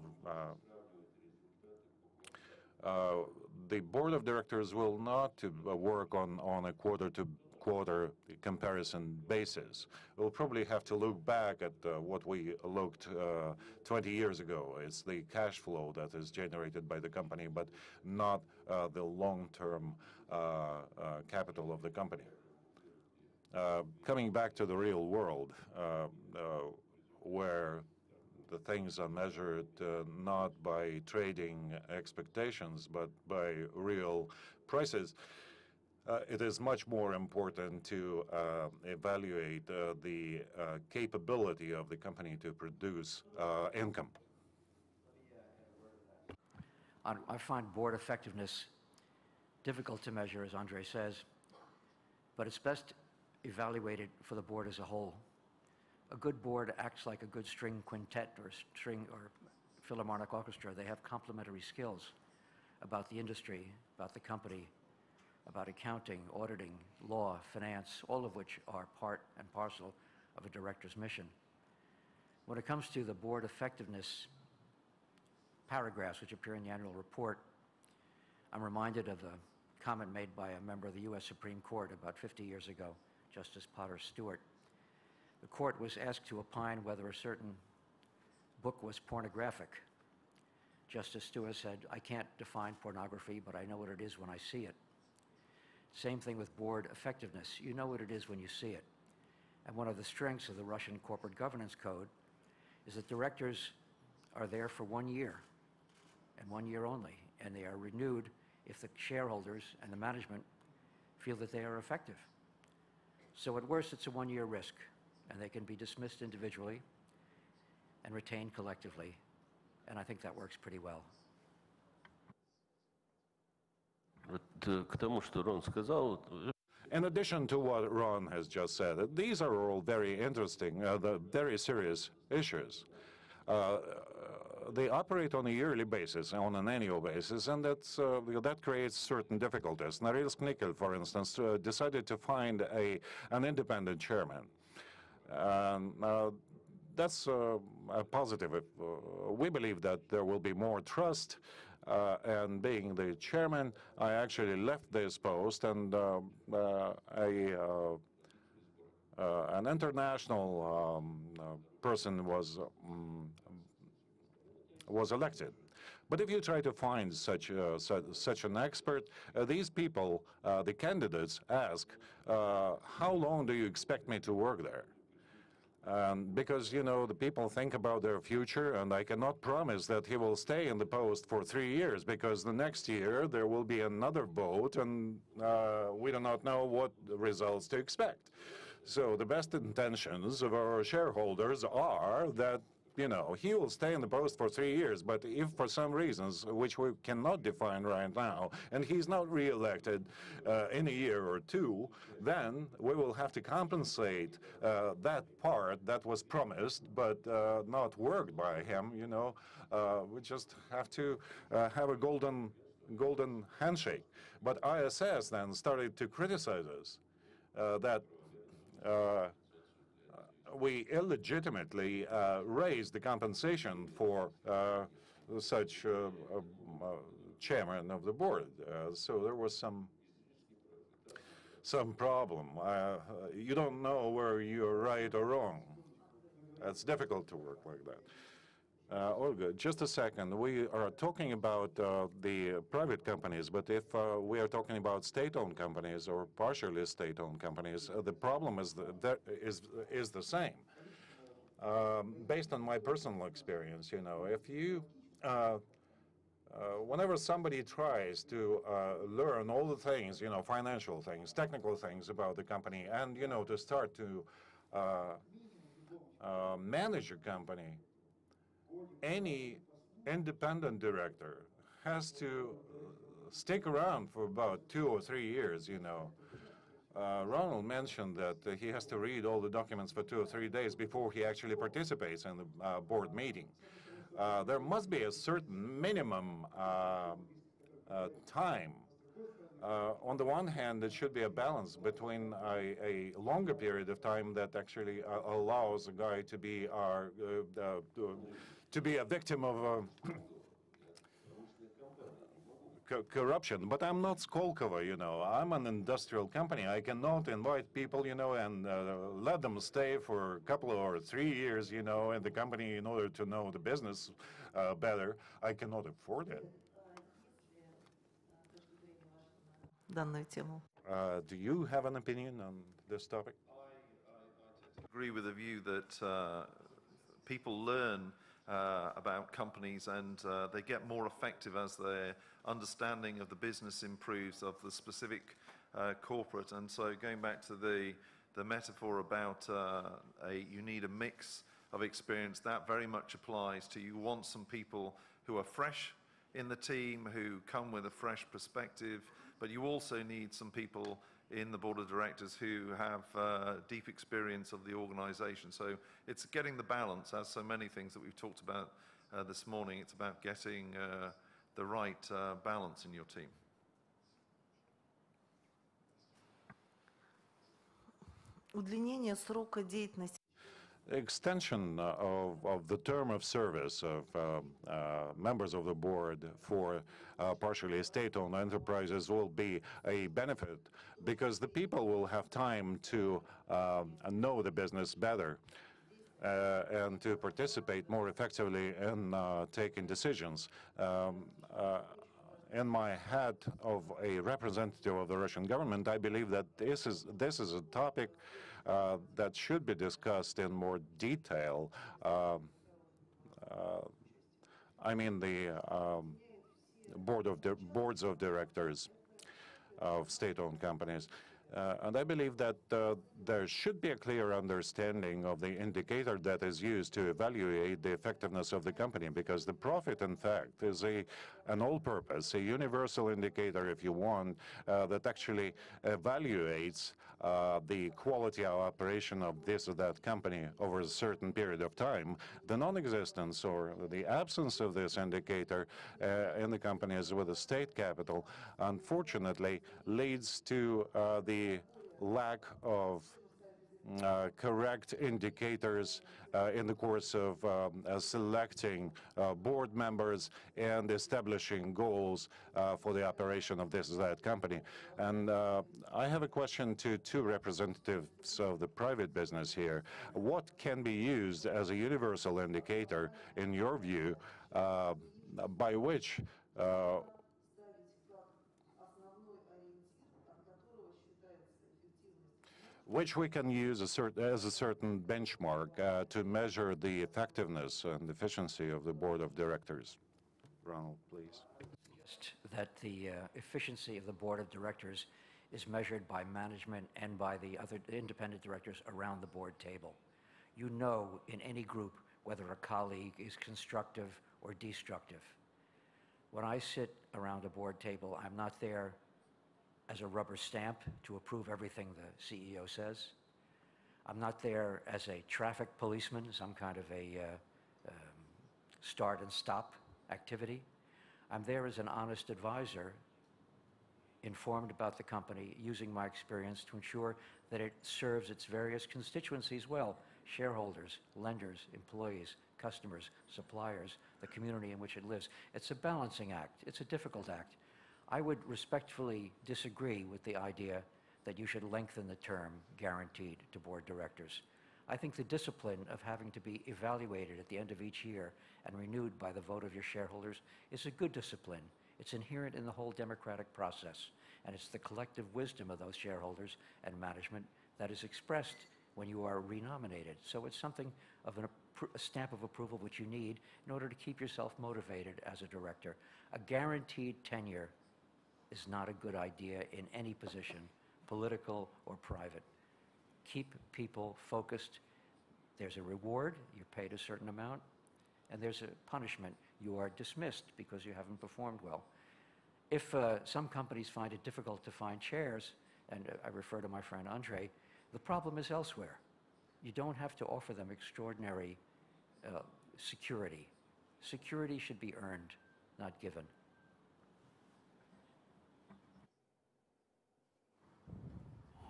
Speaker 2: the board of directors will not work on a quarter-to-quarter comparison basis. We'll probably have to look back at what we looked 20 years ago. It's the cash flow that is generated by the company, but not the long-term capital of the company. Coming back to the real world, where the things are measured not by trading expectations, but by real prices, it is much more important to evaluate the capability of the company to produce income.
Speaker 5: I find board effectiveness difficult to measure, as Andre says, but it's best evaluated for the board as a whole. A good board acts like a good string quintet or philharmonic orchestra. They have complementary skills about the industry, about the company, about accounting, auditing, law, finance, all of which are part and parcel of a director's mission. When it comes to the board effectiveness paragraphs which appear in the annual report, I'm reminded of a comment made by a member of the U.S. Supreme Court about 50 years ago, Justice Potter Stewart. The court was asked to opine whether a certain book was pornographic. Justice Stewart said, "I can't define pornography, but I know what it is when I see it." Same thing with board effectiveness. You know what it is when you see it. And one of the strengths of the Russian Corporate Governance Code is that directors are there for 1 year, and 1 year only, and they are renewed if the shareholders and the management feel that they are effective. So at worst, it's a 1-year risk, and they can be dismissed individually and retained collectively, and I think that works pretty well.
Speaker 2: In addition to what Ron has just said, these are all very interesting, very serious issues. They operate on a yearly basis, on an annual basis, and that creates certain difficulties. Norilsk Nickel, for instance, decided to find an independent chairman. That's a positive. We believe that there will be more trust, and being the chairman, I actually left this post, and an international person was elected. But if you try to find such an expert, these people, the candidates, ask, how long do you expect me to work there? Because, the people think about their future, and I cannot promise that he will stay in the post for 3 years, because the next year there will be another vote, and we do not know what results to expect. So the best intentions of our shareholders are that, he will stay in the post for 3 years, but if for some reasons, which we cannot define right now, and he's not re-elected in a year or two, then we will have to compensate that part that was promised but not worked by him, we just have to have a golden handshake. But ISS then started to criticize us that we illegitimately raised the compensation for such chairman of the board. So there was some problem. You don't know where you're right or wrong. It's difficult to work like that. Olga, just a second. We are talking about the private companies, but if we are talking about state-owned companies or partially state-owned companies, the problem is the same. Based on my personal experience, if you whenever somebody tries to learn all the things, financial things, technical things about the company, and to start to manage a company, any independent director has to stick around for about 2 or 3 years, Ronald mentioned that he has to read all the documents for 2 or 3 days before he actually participates in the board meeting. There must be a certain minimum time. On the one hand, it should be a balance between a longer period of time that actually allows a guy to be a victim of corruption. But I'm not Skolkovo, I'm an industrial company. I cannot invite people, and let them stay for a couple or 3 years, in the company in order to know the business better. I cannot afford it.
Speaker 1: Данную тему.
Speaker 2: Do you have an opinion on this topic?
Speaker 3: I agree with the view that people learn about companies and they get more effective as their understanding of the business improves, of the specific corporate. And so going back to the metaphor about you need a mix of experience, that very much applies to you want some people who are fresh in the team, who come with a fresh perspective, but you also need some people in the board of directors who have deep experience of the organization. So it's getting the balance, as so many things that we've talked about this morning. It's about getting the right balance in your team.
Speaker 1: Удлинение срока деятельности.
Speaker 2: Extension of the term of service of members of the board for partially state-owned enterprises will be a benefit because the people will have time to know the business better and to participate more effectively in taking decisions. In my hat of a representative of the Russian government, I believe that this is a topic that should be discussed in more detail. I mean the boards of directors of state-owned companies. And I believe that there should be a clear understanding of the indicator that is used to evaluate the effectiveness of the company, because the profit, in fact, is an all-purpose, a universal indicator, if you want, that actually evaluates the quality of operation of this or that company over a certain period of time. The non-existence or the absence of this indicator in the companies with a state capital, unfortunately, leads to the lack of correct indicators in the course of selecting board members and establishing goals for the operation of this or that company. And I have a question to two representatives of the private business here. What can be used as a universal indicator, in your view, by which we can use as a certain benchmark to measure the effectiveness and efficiency of the board of directors? Ronald, please.
Speaker 5: Just that the efficiency of the board of directors is measured by management and by the other independent directors around the board table. You know in any group whether a colleague is constructive or destructive. When I sit around a board table, I'm not there as a rubber stamp to approve everything the CEO says. I'm not there as a traffic policeman, some kind of a start and stop activity. I'm there as an honest advisor, informed about the company, using my experience to ensure that it serves its various constituencies well: shareholders, lenders, employees, customers, suppliers, the community in which it lives. It's a balancing act. It's a difficult act. I would respectfully disagree with the idea that you should lengthen the term guaranteed to board directors. I think the discipline of having to be evaluated at the end of each year and renewed by the vote of your shareholders is a good discipline. It's inherent in the whole democratic process, and it's the collective wisdom of those shareholders and management that is expressed when you are renominated. So it's something of a stamp of approval which you need in order to keep yourself motivated as a director. A guaranteed tenure is not a good idea in any position, political or private. Keep people focused. There's a reward, you're paid a certain amount, and there's a punishment. You are dismissed because you haven't performed well. If some companies find it difficult to find chairs, and I refer to my friend Andre, the problem is elsewhere. You don't have to offer them extraordinary security. Security should be earned, not given.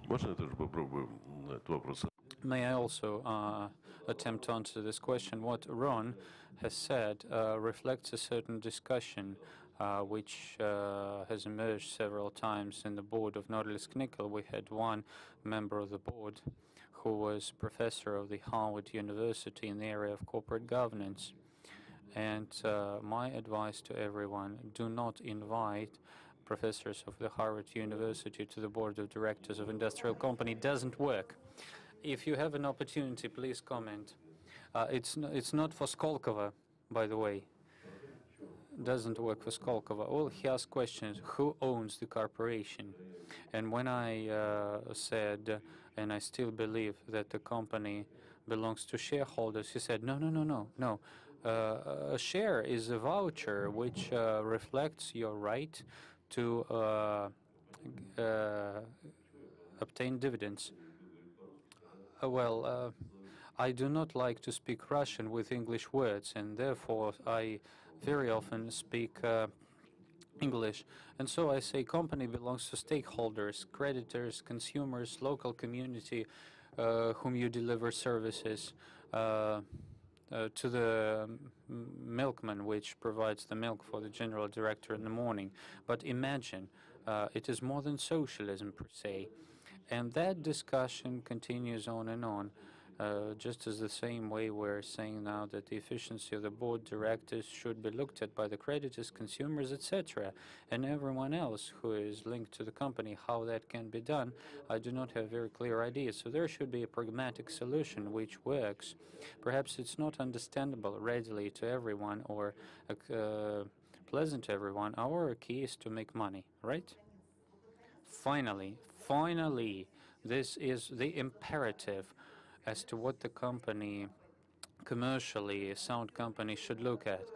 Speaker 4: Можно я тоже попробую на этот вопрос?
Speaker 7: May I also attempt to answer this question? What Ron has said reflects a certain discussion which has emerged several times in the board of Norilsk Nickel. We had one member of the board who was professor of the Harvard University in the area of corporate governance. And my advice to everyone, do not invite professors of the Harvard University to the board of directors of industrial company. It doesn't work. If you have an opportunity, please comment. It's not for Skolkovo, by the way. Doesn't work for Skolkovo. Well, he asked questions, who owns the corporation? And when I said, and I still believe that the company belongs to shareholders, he said, no. A share is a voucher which reflects your right to obtain dividends. I do not like to speak Russian with English words, and therefore I very often speak English. And so I say company belongs to stakeholders, creditors, consumers, local community whom you deliver services, to the milkman which provides the milk for the general director in the morning. But imagine, it is more than socialism per se. And that discussion continues on and on, just as the same way we're saying now that the efficiency of the board directors should be looked at by the creditors, consumers, etc., and everyone else who is linked to the company. How that can be done, I do not have very clear ideas. So there should be a pragmatic solution which works. Perhaps it's not understandable readily to everyone or pleasant to everyone. Our key is to make money, right? Finally, this is the imperative as to what the company, commercially, a sound company should look at.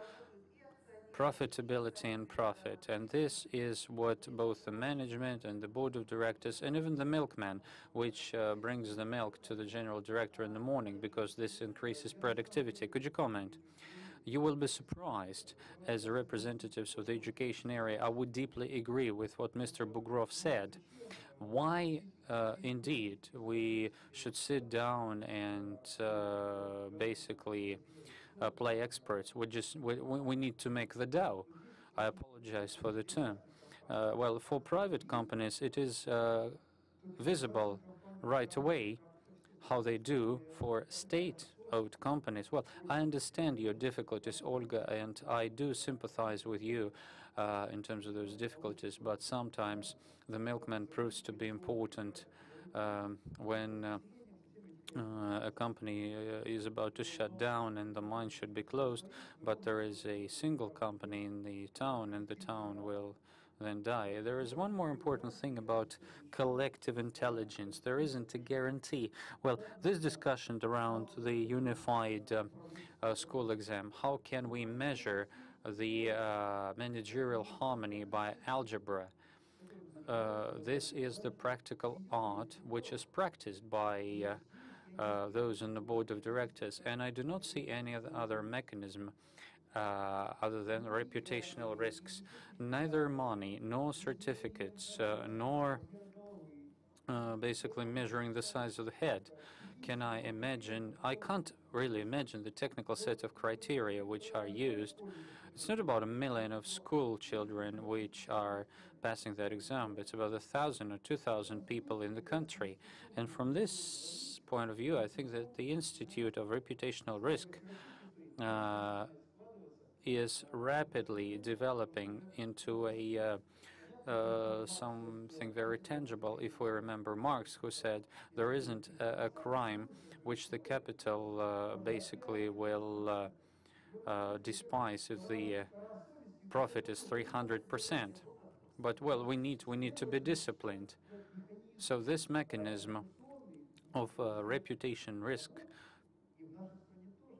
Speaker 7: Profitability and profit. And this is what both the management and the board of directors and even the milkman, which brings the milk to the general director in the morning, because this increases productivity. Could you comment? You will be surprised, as representatives of the education area, I would deeply agree with what Mr. Bugrov said. Why, indeed, we should sit down and basically play experts. We need to make the dough. I apologize for the term. Well, for private companies, it is visible right away how they do. For state-owned companies, well, I understand your difficulties, Olga, and I do sympathize with you in terms of those difficulties, but sometimes the milkman proves to be important when a company is about to shut down and the mine should be closed, but there is a single company in the town and the town will then die. There is one more important thing about collective intelligence. There isn't a guarantee. Well, this discussion around the unified school exam. How can we measure the managerial harmony by algebra? This is the practical art which is practiced by those on the board of directors, and I do not see any other mechanism other than reputational risks. Neither money, nor certificates, nor basically measuring the size of the head can I imagine. I can't really imagine the technical set of criteria which are used. It's not about 1 million of school children which are passing that exam. It's about 1,000 or 2,000 people in the country. And from this point of view, I think that the Institute of Reputational Risk is rapidly developing into a something very tangible. If we remember Marx, who said there isn't a crime which the capital basically will despise if the profit is 300%. But well, we need to be disciplined. So this mechanism of reputation risk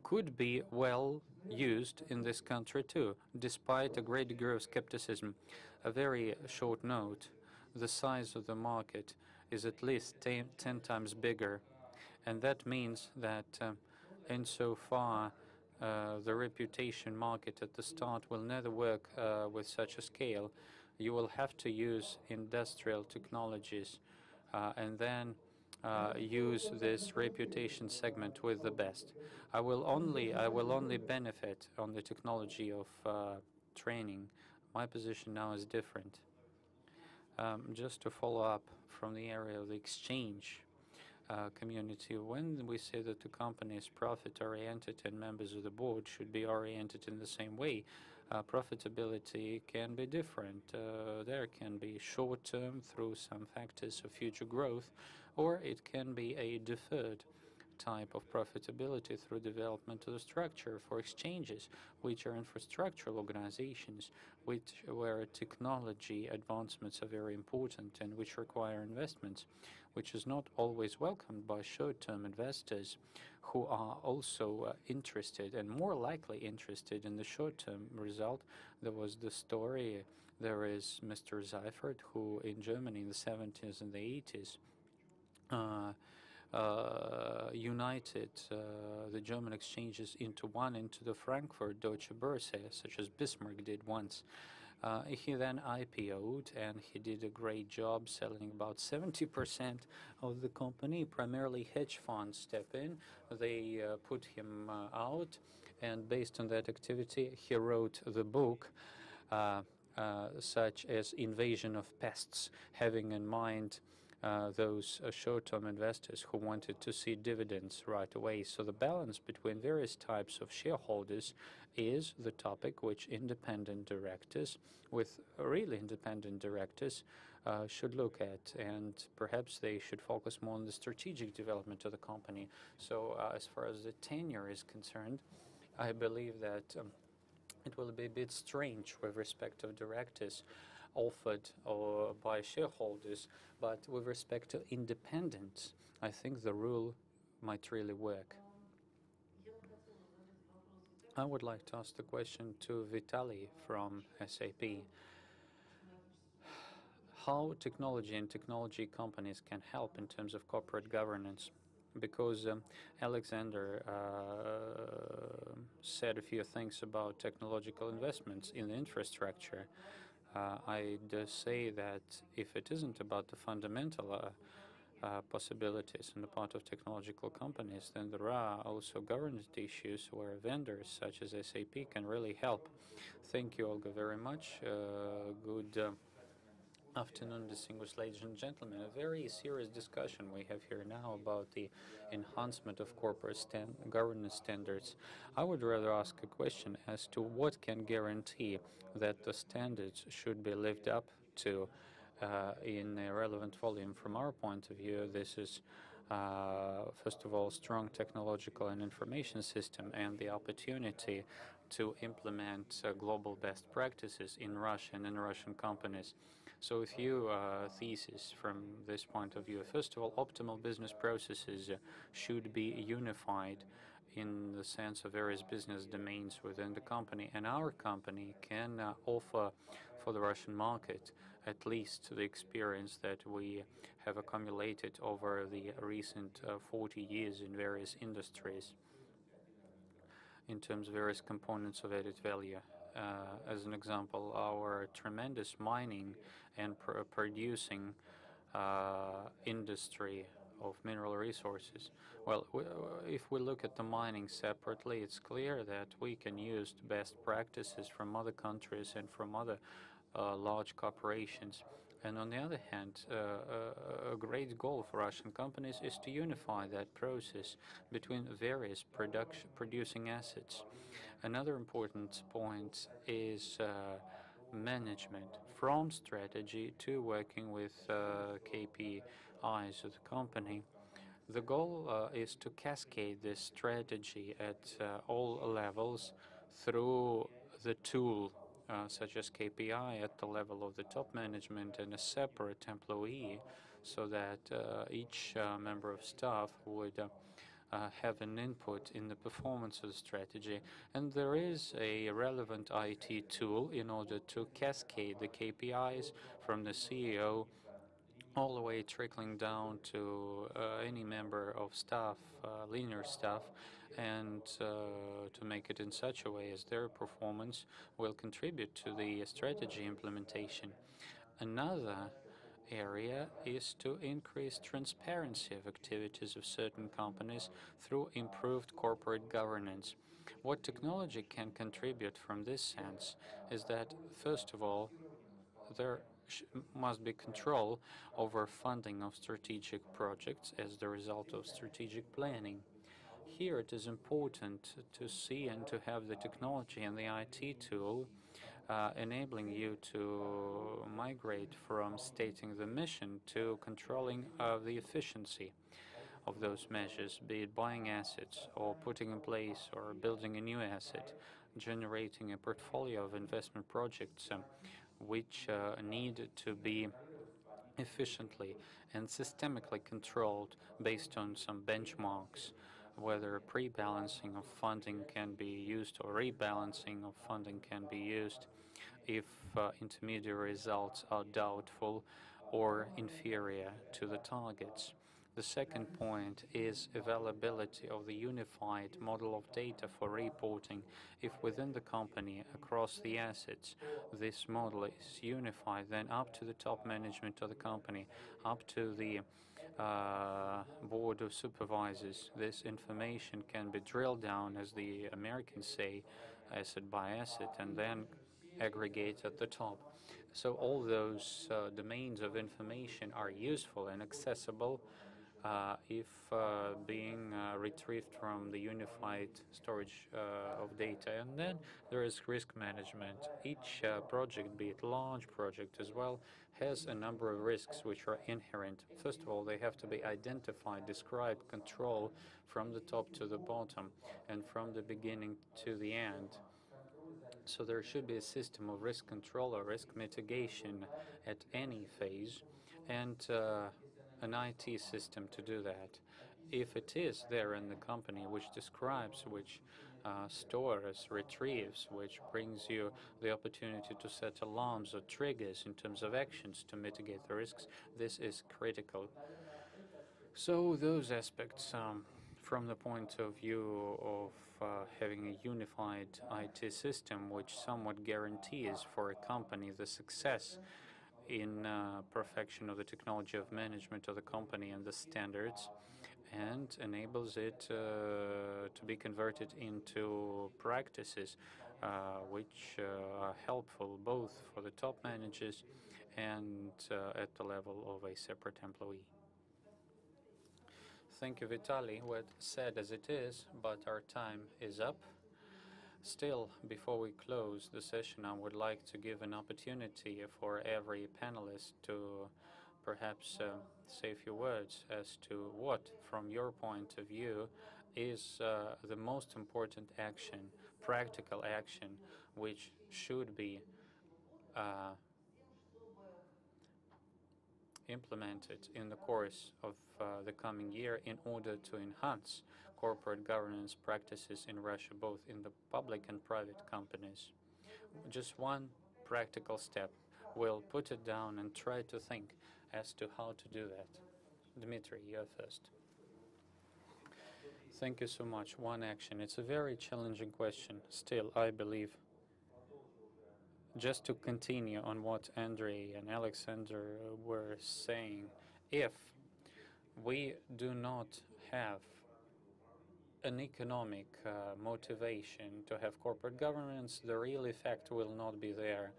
Speaker 7: could be well used in this country too, despite a great degree of skepticism. A very short note: the size of the market is at least 10 times bigger, and that means that insofar the reputation market at the start will never work with such a scale. You will have to use industrial technologies and then use this reputation segment with the best. I will only benefit on the technology of training. My position now is different. Just to follow up from the area of the exchange community, when we say that the company is profit-oriented and members of the board should be oriented in the same way, profitability can be different. There can be short-term through some factors of future growth, or it can be a deferred type of profitability through development of the structure for exchanges, which are infrastructural organizations, where technology advancements are very important and which require investments, which is not always welcomed by short-term investors who are also interested and more likely interested in the short-term result. There was the story, there is Mr. Seifert, who in Germany in the 70s and the 80s united the German exchanges into the Frankfurt Deutsche Börse, such as Bismarck did once. He then IPO'd, and he did a great job selling about 70% of the company. Primarily hedge funds step in. They put him out, and based on that activity, he wrote the book such as Invasion of Pests, having in mind those short-term investors who wanted to see dividends right away. So the balance between various types of shareholders is the topic which independent directors, with really independent directors, should look at, and perhaps they should focus more on the strategic development of the company. So as far as the tenure is concerned, I believe that it will be a bit strange with respect of directors offered by shareholders, but with respect to independence, I think the rule might really work. I would like to ask the question to Vitaly from SAP. How technology and technology companies can help in terms of corporate governance? Because Alexander said a few things about technological investments in the infrastructure. I'd say that if it isn't about the fundamental possibilities on the part of technological companies, then there are also governance issues where vendors such as SAP can really help. Thank you, Olga, very much. Good afternoon, distinguished ladies and gentlemen. A very serious discussion we have here now about the enhancement of corporate governance standards. I would rather ask a question as to what can guarantee that the standards should be lived up to in a relevant volume. From our point of view, this is first of all, strong technological and information system and the opportunity to implement global best practices in Russia and in Russian companies. So a few theses from this point of view. First of all, optimal business processes should be unified in the sense of various business domains within the company, and our company can offer for the Russian market at least the experience that we have accumulated over the recent 40 years in various industries in terms of various components of added value. As an example, our tremendous mining and producing industry of mineral resources. Well, if we look at the mining separately, it's clear that we can use best practices from other countries and from other large corporations. And on the other hand, a great goal for Russian companies is to unify that process between various producing assets. Another important point is management, from strategy to working with KPIs of the company. The goal is to cascade this strategy at all levels through the tool such as KPI at the level of the top management and a separate employee, so that each member of staff would have an input in the performance of the strategy. And there is a relevant IT tool in order to cascade the KPIs from the CEO all the way trickling down to any member of staff, linear staff, and to make it in such a way as their performance will contribute to the strategy implementation. Another area is to increase transparency of activities of certain companies through improved corporate governance. What technology can contribute from this sense is that, first of all, there must be control over funding of strategic projects as the result of strategic planning. Here it is important to see and to have the technology and the IT tool enabling you to migrate from stating the mission to controlling the efficiency of those measures, be it buying assets or putting in place or building a new asset, generating a portfolio of investment projects which need to be efficiently and systemically controlled based on some benchmarks, whether pre-balancing of funding can be used or rebalancing of funding can be used if intermediate results are doubtful or inferior to the targets. The second point is availability of the unified model of data for reporting. If within the company, across the assets, this model is unified, then up to the top management of the company, up to the board of supervisors, this information can be drilled down, as the Americans say, asset by asset, and then aggregate at the top. So all those domains of information are useful and accessible if being retrieved from the unified storage of data. And then there is risk management. Each project, be it large project as well, has a number of risks which are inherent. First of all, they have to be identified, described, controlled from the top to the bottom and from the beginning to the end. So there should be a system of risk control or risk mitigation at any phase, and an IT system to do that. If it is there in the company, which describes, which stores, retrieves, which brings you the opportunity to set alarms or triggers in terms of actions to mitigate the risks, this is critical. So those aspects, from the point of view of having a unified IT system, which somewhat guarantees for a company the success in perfection of the technology of management of the company and the standards, and enables it to be converted into practices which are helpful both for the top managers and at the level of a separate employee. Thank you, Vitaly. Well said as it is, but our time is up. Still, before we close the session, I would like to give an opportunity for every panelist to perhaps say a few words as to what, from your point of view, is the most important action, practical action, which should be implemented in the course of the coming year in order to enhance corporate governance practices in Russia, both in the public and private companies. Just one practical step. We'll put it down and try to think as to how to do that. Dmitry, you're first. Thank you so much. One action. It's a very challenging question. Still, I believe, just to continue on what Andrei and Alexander were saying, if we do not have an economic motivation to have corporate governance, the real effect will not be there.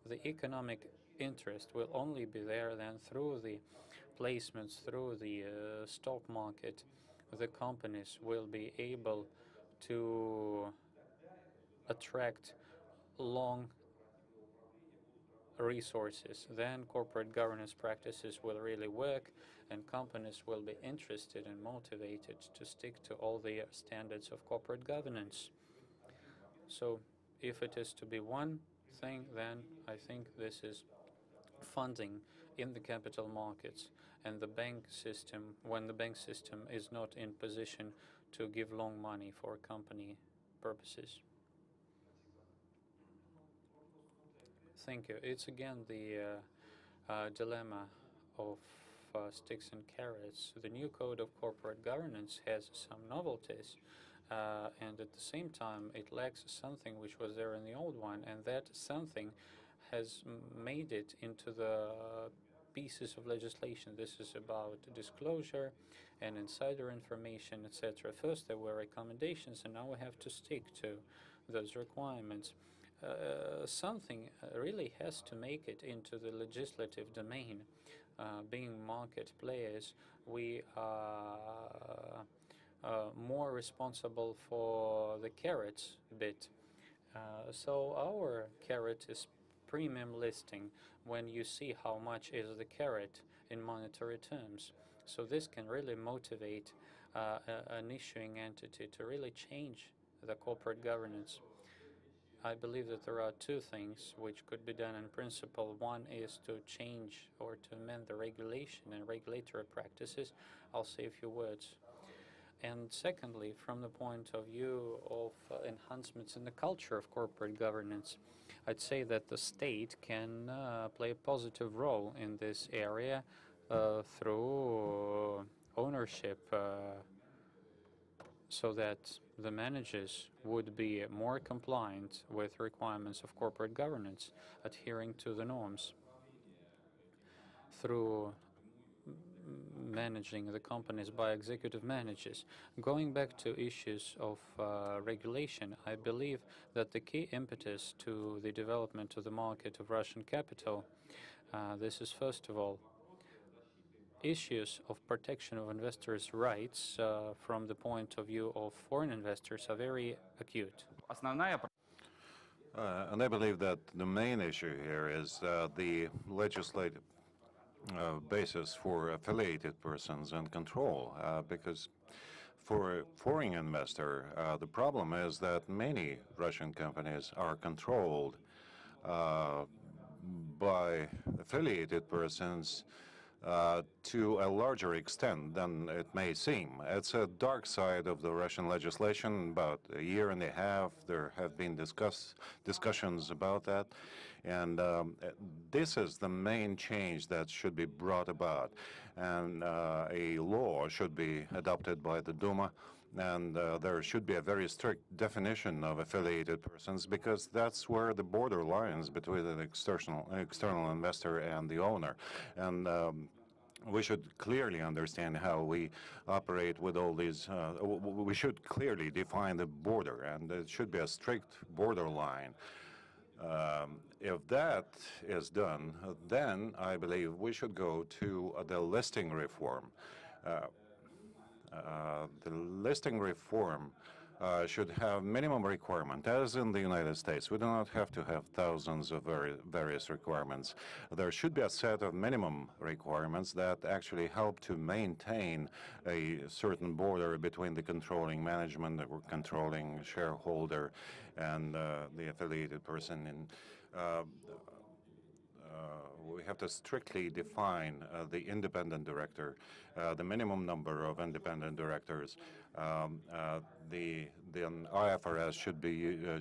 Speaker 7: The economic interest will only be there then through the placements, through the stock market. The companies will be able to attract long resources. Then corporate governance practices will really work, and companies will be interested and motivated to stick to all the standards of corporate governance. So if it is to be one thing, then I think this is funding in the capital markets and the bank system, when the bank system is not in position to give long money for company purposes. Thank you. It's again the dilemma of sticks and carrots. The new code of corporate governance has some novelties, and at the same time it lacks something which was there in the old one, and that something has made it into the pieces of legislation. This is about disclosure and insider information, etc. First there were recommendations, and now we have to stick to those requirements. Something really has to make it into the legislative domain. Being market players, we are more responsible for the carrots bit. So our carrot is premium listing when you see how much is the carrot in monetary terms. So this can really motivate an issuing entity to really change the corporate governance. I believe that there are two things which could be done in principle. One is to change or to amend the regulation and regulatory practices. I'll say a few words. And secondly, from the point of view of enhancements in the culture of corporate governance, I'd say that the state can play a positive role in this area through ownership, so that the managers would be more compliant with requirements of corporate governance, adhering to the norms through managing the companies by executive managers. Going back to issues of regulation, I believe that the key impetus to the development of the market of Russian capital, this is first of all issues of protection of investors' rights from the point of view of foreign investors are very acute.
Speaker 2: And I believe that the main issue here is the legislative basis for affiliated persons and control, because for a foreign investor, the problem is that many Russian companies are controlled by affiliated persons to a larger extent than it may seem. It's a dark side of the Russian legislation. About a year and a half, there have been discussions about that. And this is the main change that should be brought about. And a law should be adopted by the Duma. And there should be a very strict definition of affiliated persons, because that's where the border lines between an external investor and the owner. And we should clearly understand how we operate with all these. We should clearly define the border, and it should be a strict border line. If that is done, then I believe we should go to the listing reform. The listing reform should have minimum requirement, as in the United States. We do not have to have thousands of various requirements. There should be a set of minimum requirements that actually help to maintain a certain border between the controlling management, the controlling shareholder, and the affiliated person. we have to strictly define the independent director, the minimum number of independent directors. The IFRS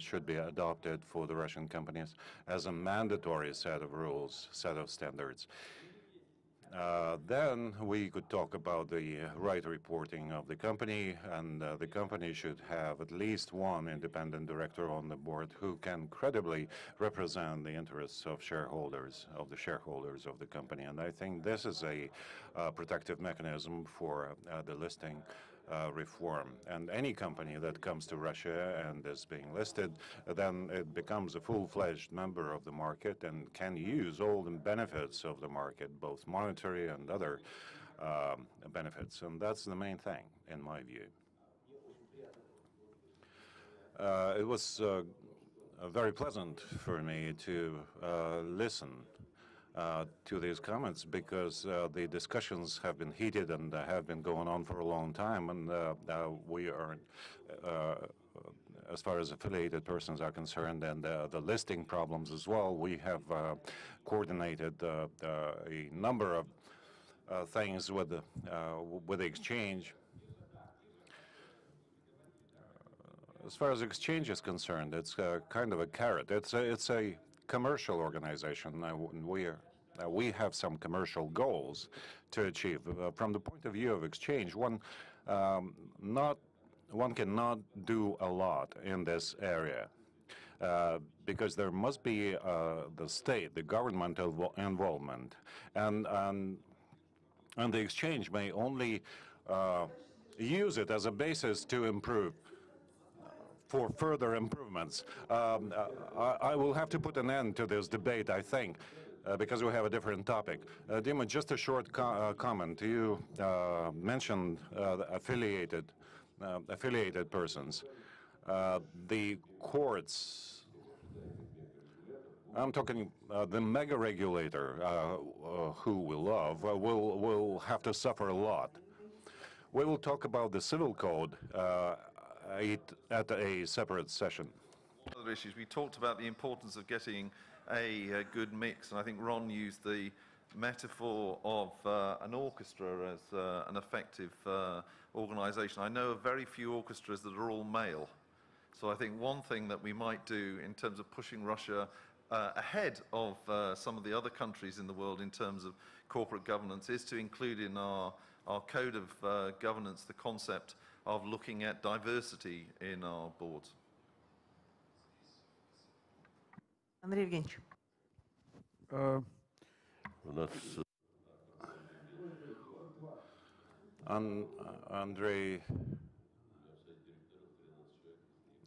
Speaker 2: should be adopted for the Russian companies as a mandatory set of rules, set of standards. Then we could talk about the right reporting of the company, and the company should have at least one independent director on the board who can credibly represent the interests of shareholders, of the company. And I think this is a protective mechanism for the listing reform. And any company that comes to Russia and is being listed, then it becomes a full-fledged member of the market and can use all the benefits of the market, both monetary and other benefits. And that's the main thing, in my view. It was very pleasant for me to listen to these comments, because the discussions have been heated and have been going on for a long time, and we are, as far as affiliated persons are concerned, and the listing problems as well, we have coordinated a number of things with the exchange. As far as exchange is concerned, it's kind of a carrot. It's a commercial organization. We have some commercial goals to achieve. From the point of view of exchange, one cannot do a lot in this area, because there must be the state, the governmental involvement, and the exchange may only use it as a basis to improve, for further improvements. I will have to put an end to this debate, I think, because we have a different topic. Dima, just a short comment. You mentioned affiliated persons. The courts, I'm talking the mega regulator, who we love, will have to suffer a lot. We will talk about the civil code at a separate session.
Speaker 3: Other issues, we talked about the importance of getting a good mix, and I think Ron used the metaphor of an orchestra as an effective organization. I know of very few orchestras that are all male. So I think one thing that we might do in terms of pushing Russia ahead of some of the other countries in the world in terms of corporate governance is to include in our code of governance the concept of looking at diversity in our boards.
Speaker 1: Andrei Evgenievich.
Speaker 2: Andrei,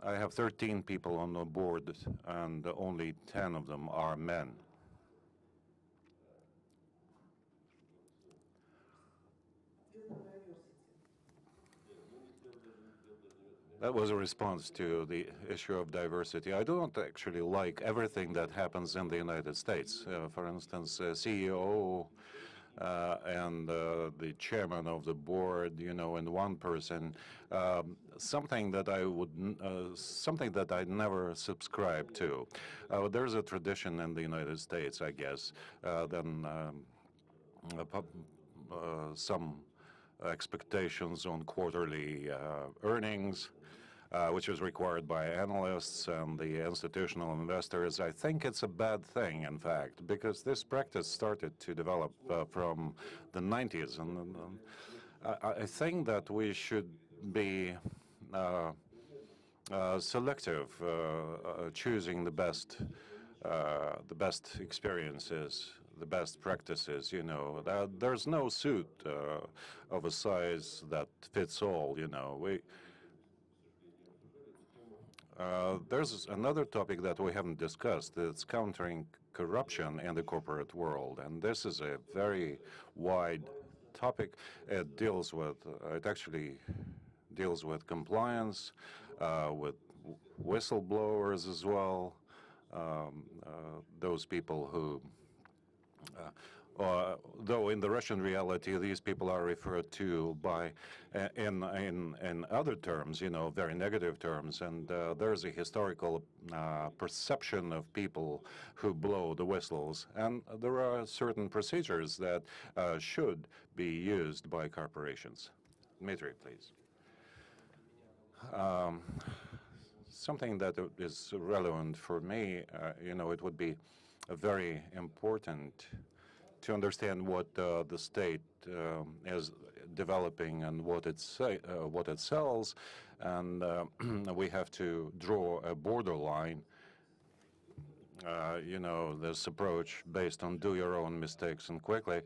Speaker 2: I have 13 people on the board, and only 10 of them are men. That was a response to the issue of diversity. I don't actually like everything that happens in the United States. For instance, CEO and the chairman of the board, and one person. Something that I never subscribe to. There's a tradition in the United States, I guess, then some expectations on quarterly earnings, which is required by analysts and the institutional investors. I think it's a bad thing, in fact, because this practice started to develop from the 90s. And I think that we should be selective, choosing the best experiences, the best practices. There's no suit of a size that fits all. There's another topic that we haven't discussed. It's countering corruption in the corporate world, and this is a very wide topic. It actually deals with compliance, with whistleblowers as well, those people who though in the Russian reality, these people are referred to by, in other terms, very negative terms, and there's a historical perception of people who blow the whistles, and there are certain procedures that should be used by corporations. Dmitry, please. Something that is relevant for me, it would be very important to understand what the state is developing and what it sells, and we have to draw a borderline. This approach based on do your own mistakes and quickly,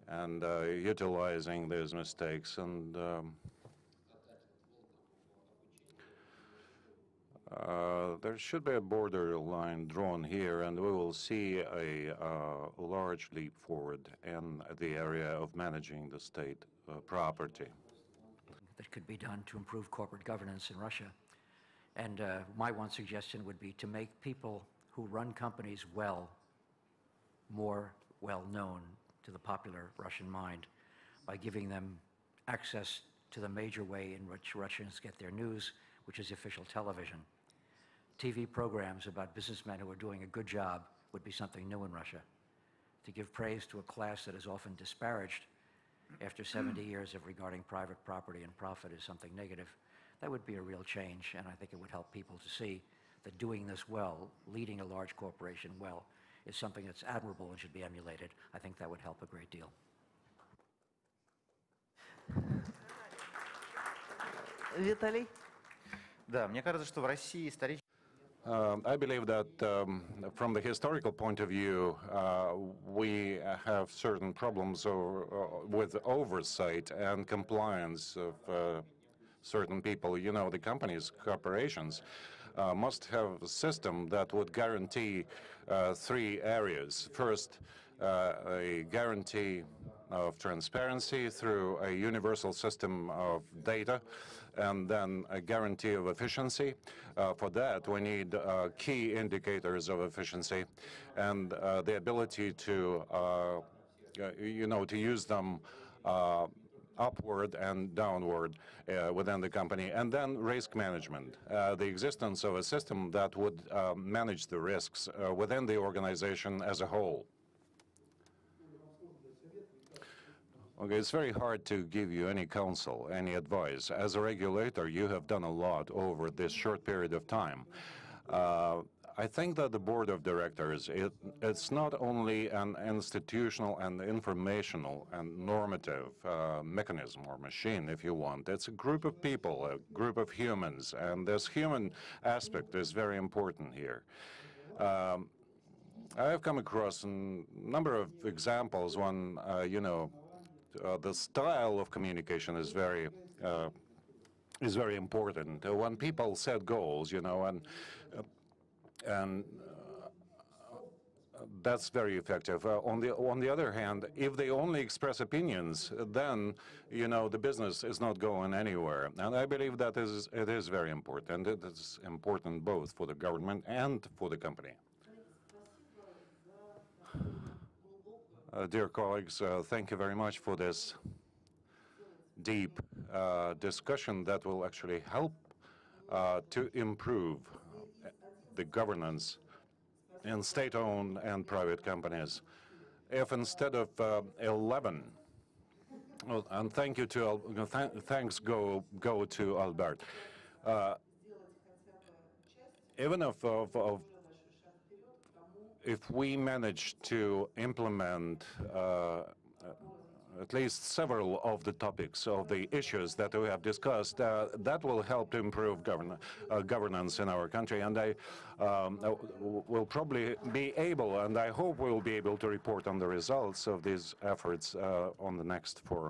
Speaker 2: and utilizing these mistakes, and there should be a borderline drawn here, and we will see a large leap forward in the area of managing the state property.
Speaker 5: That could be done to improve corporate governance in Russia. And my one suggestion would be to make people who run companies well more well known to the popular Russian mind by giving them access to the major way in which Russians get their news, which is official television. TV programs about businessmen who are doing a good job would be something new in Russia. To give praise to a class that is often disparaged after 70 years of regarding private property and profit as something negative, that would be a real change, and I think it would help people to see that doing this well, leading a large corporation well, is something that's admirable and should be emulated. I think that would help a great deal.
Speaker 1: Виталий?
Speaker 9: Да, мне кажется, что в России исторически
Speaker 2: I believe that from the historical point of view, we have certain problems with oversight and compliance of certain people. The companies, corporations, must have a system that would guarantee three areas. First, a guarantee of transparency through a universal system of data, and then a guarantee of efficiency. For that, we need key indicators of efficiency and the ability to, to use them upward and downward within the company. And then risk management, the existence of a system that would manage the risks within the organization as a whole. Okay, it's very hard to give you any counsel, any advice. As a regulator, you have done a lot over this short period of time. I think that the board of directors, it's not only an institutional and informational and normative mechanism or machine, if you want. It's a group of people, a group of humans, and this human aspect is very important here. I have come across a number of examples when, the style of communication is very important. When people set goals, and that's very effective. On the other hand, if they only express opinions, then the business is not going anywhere. And I believe that it is very important. It is important both for the government and for the company. Dear colleagues, thank you very much for this deep discussion that will actually help to improve the governance in state-owned and private companies. If instead of 11, and thank you to thanks go to Albert. Even if we manage to implement at least several of the topics of the issues that we have discussed, that will help to improve governance in our country. And I will probably be able, and I hope we will be able to report on the results of these efforts on the next forum.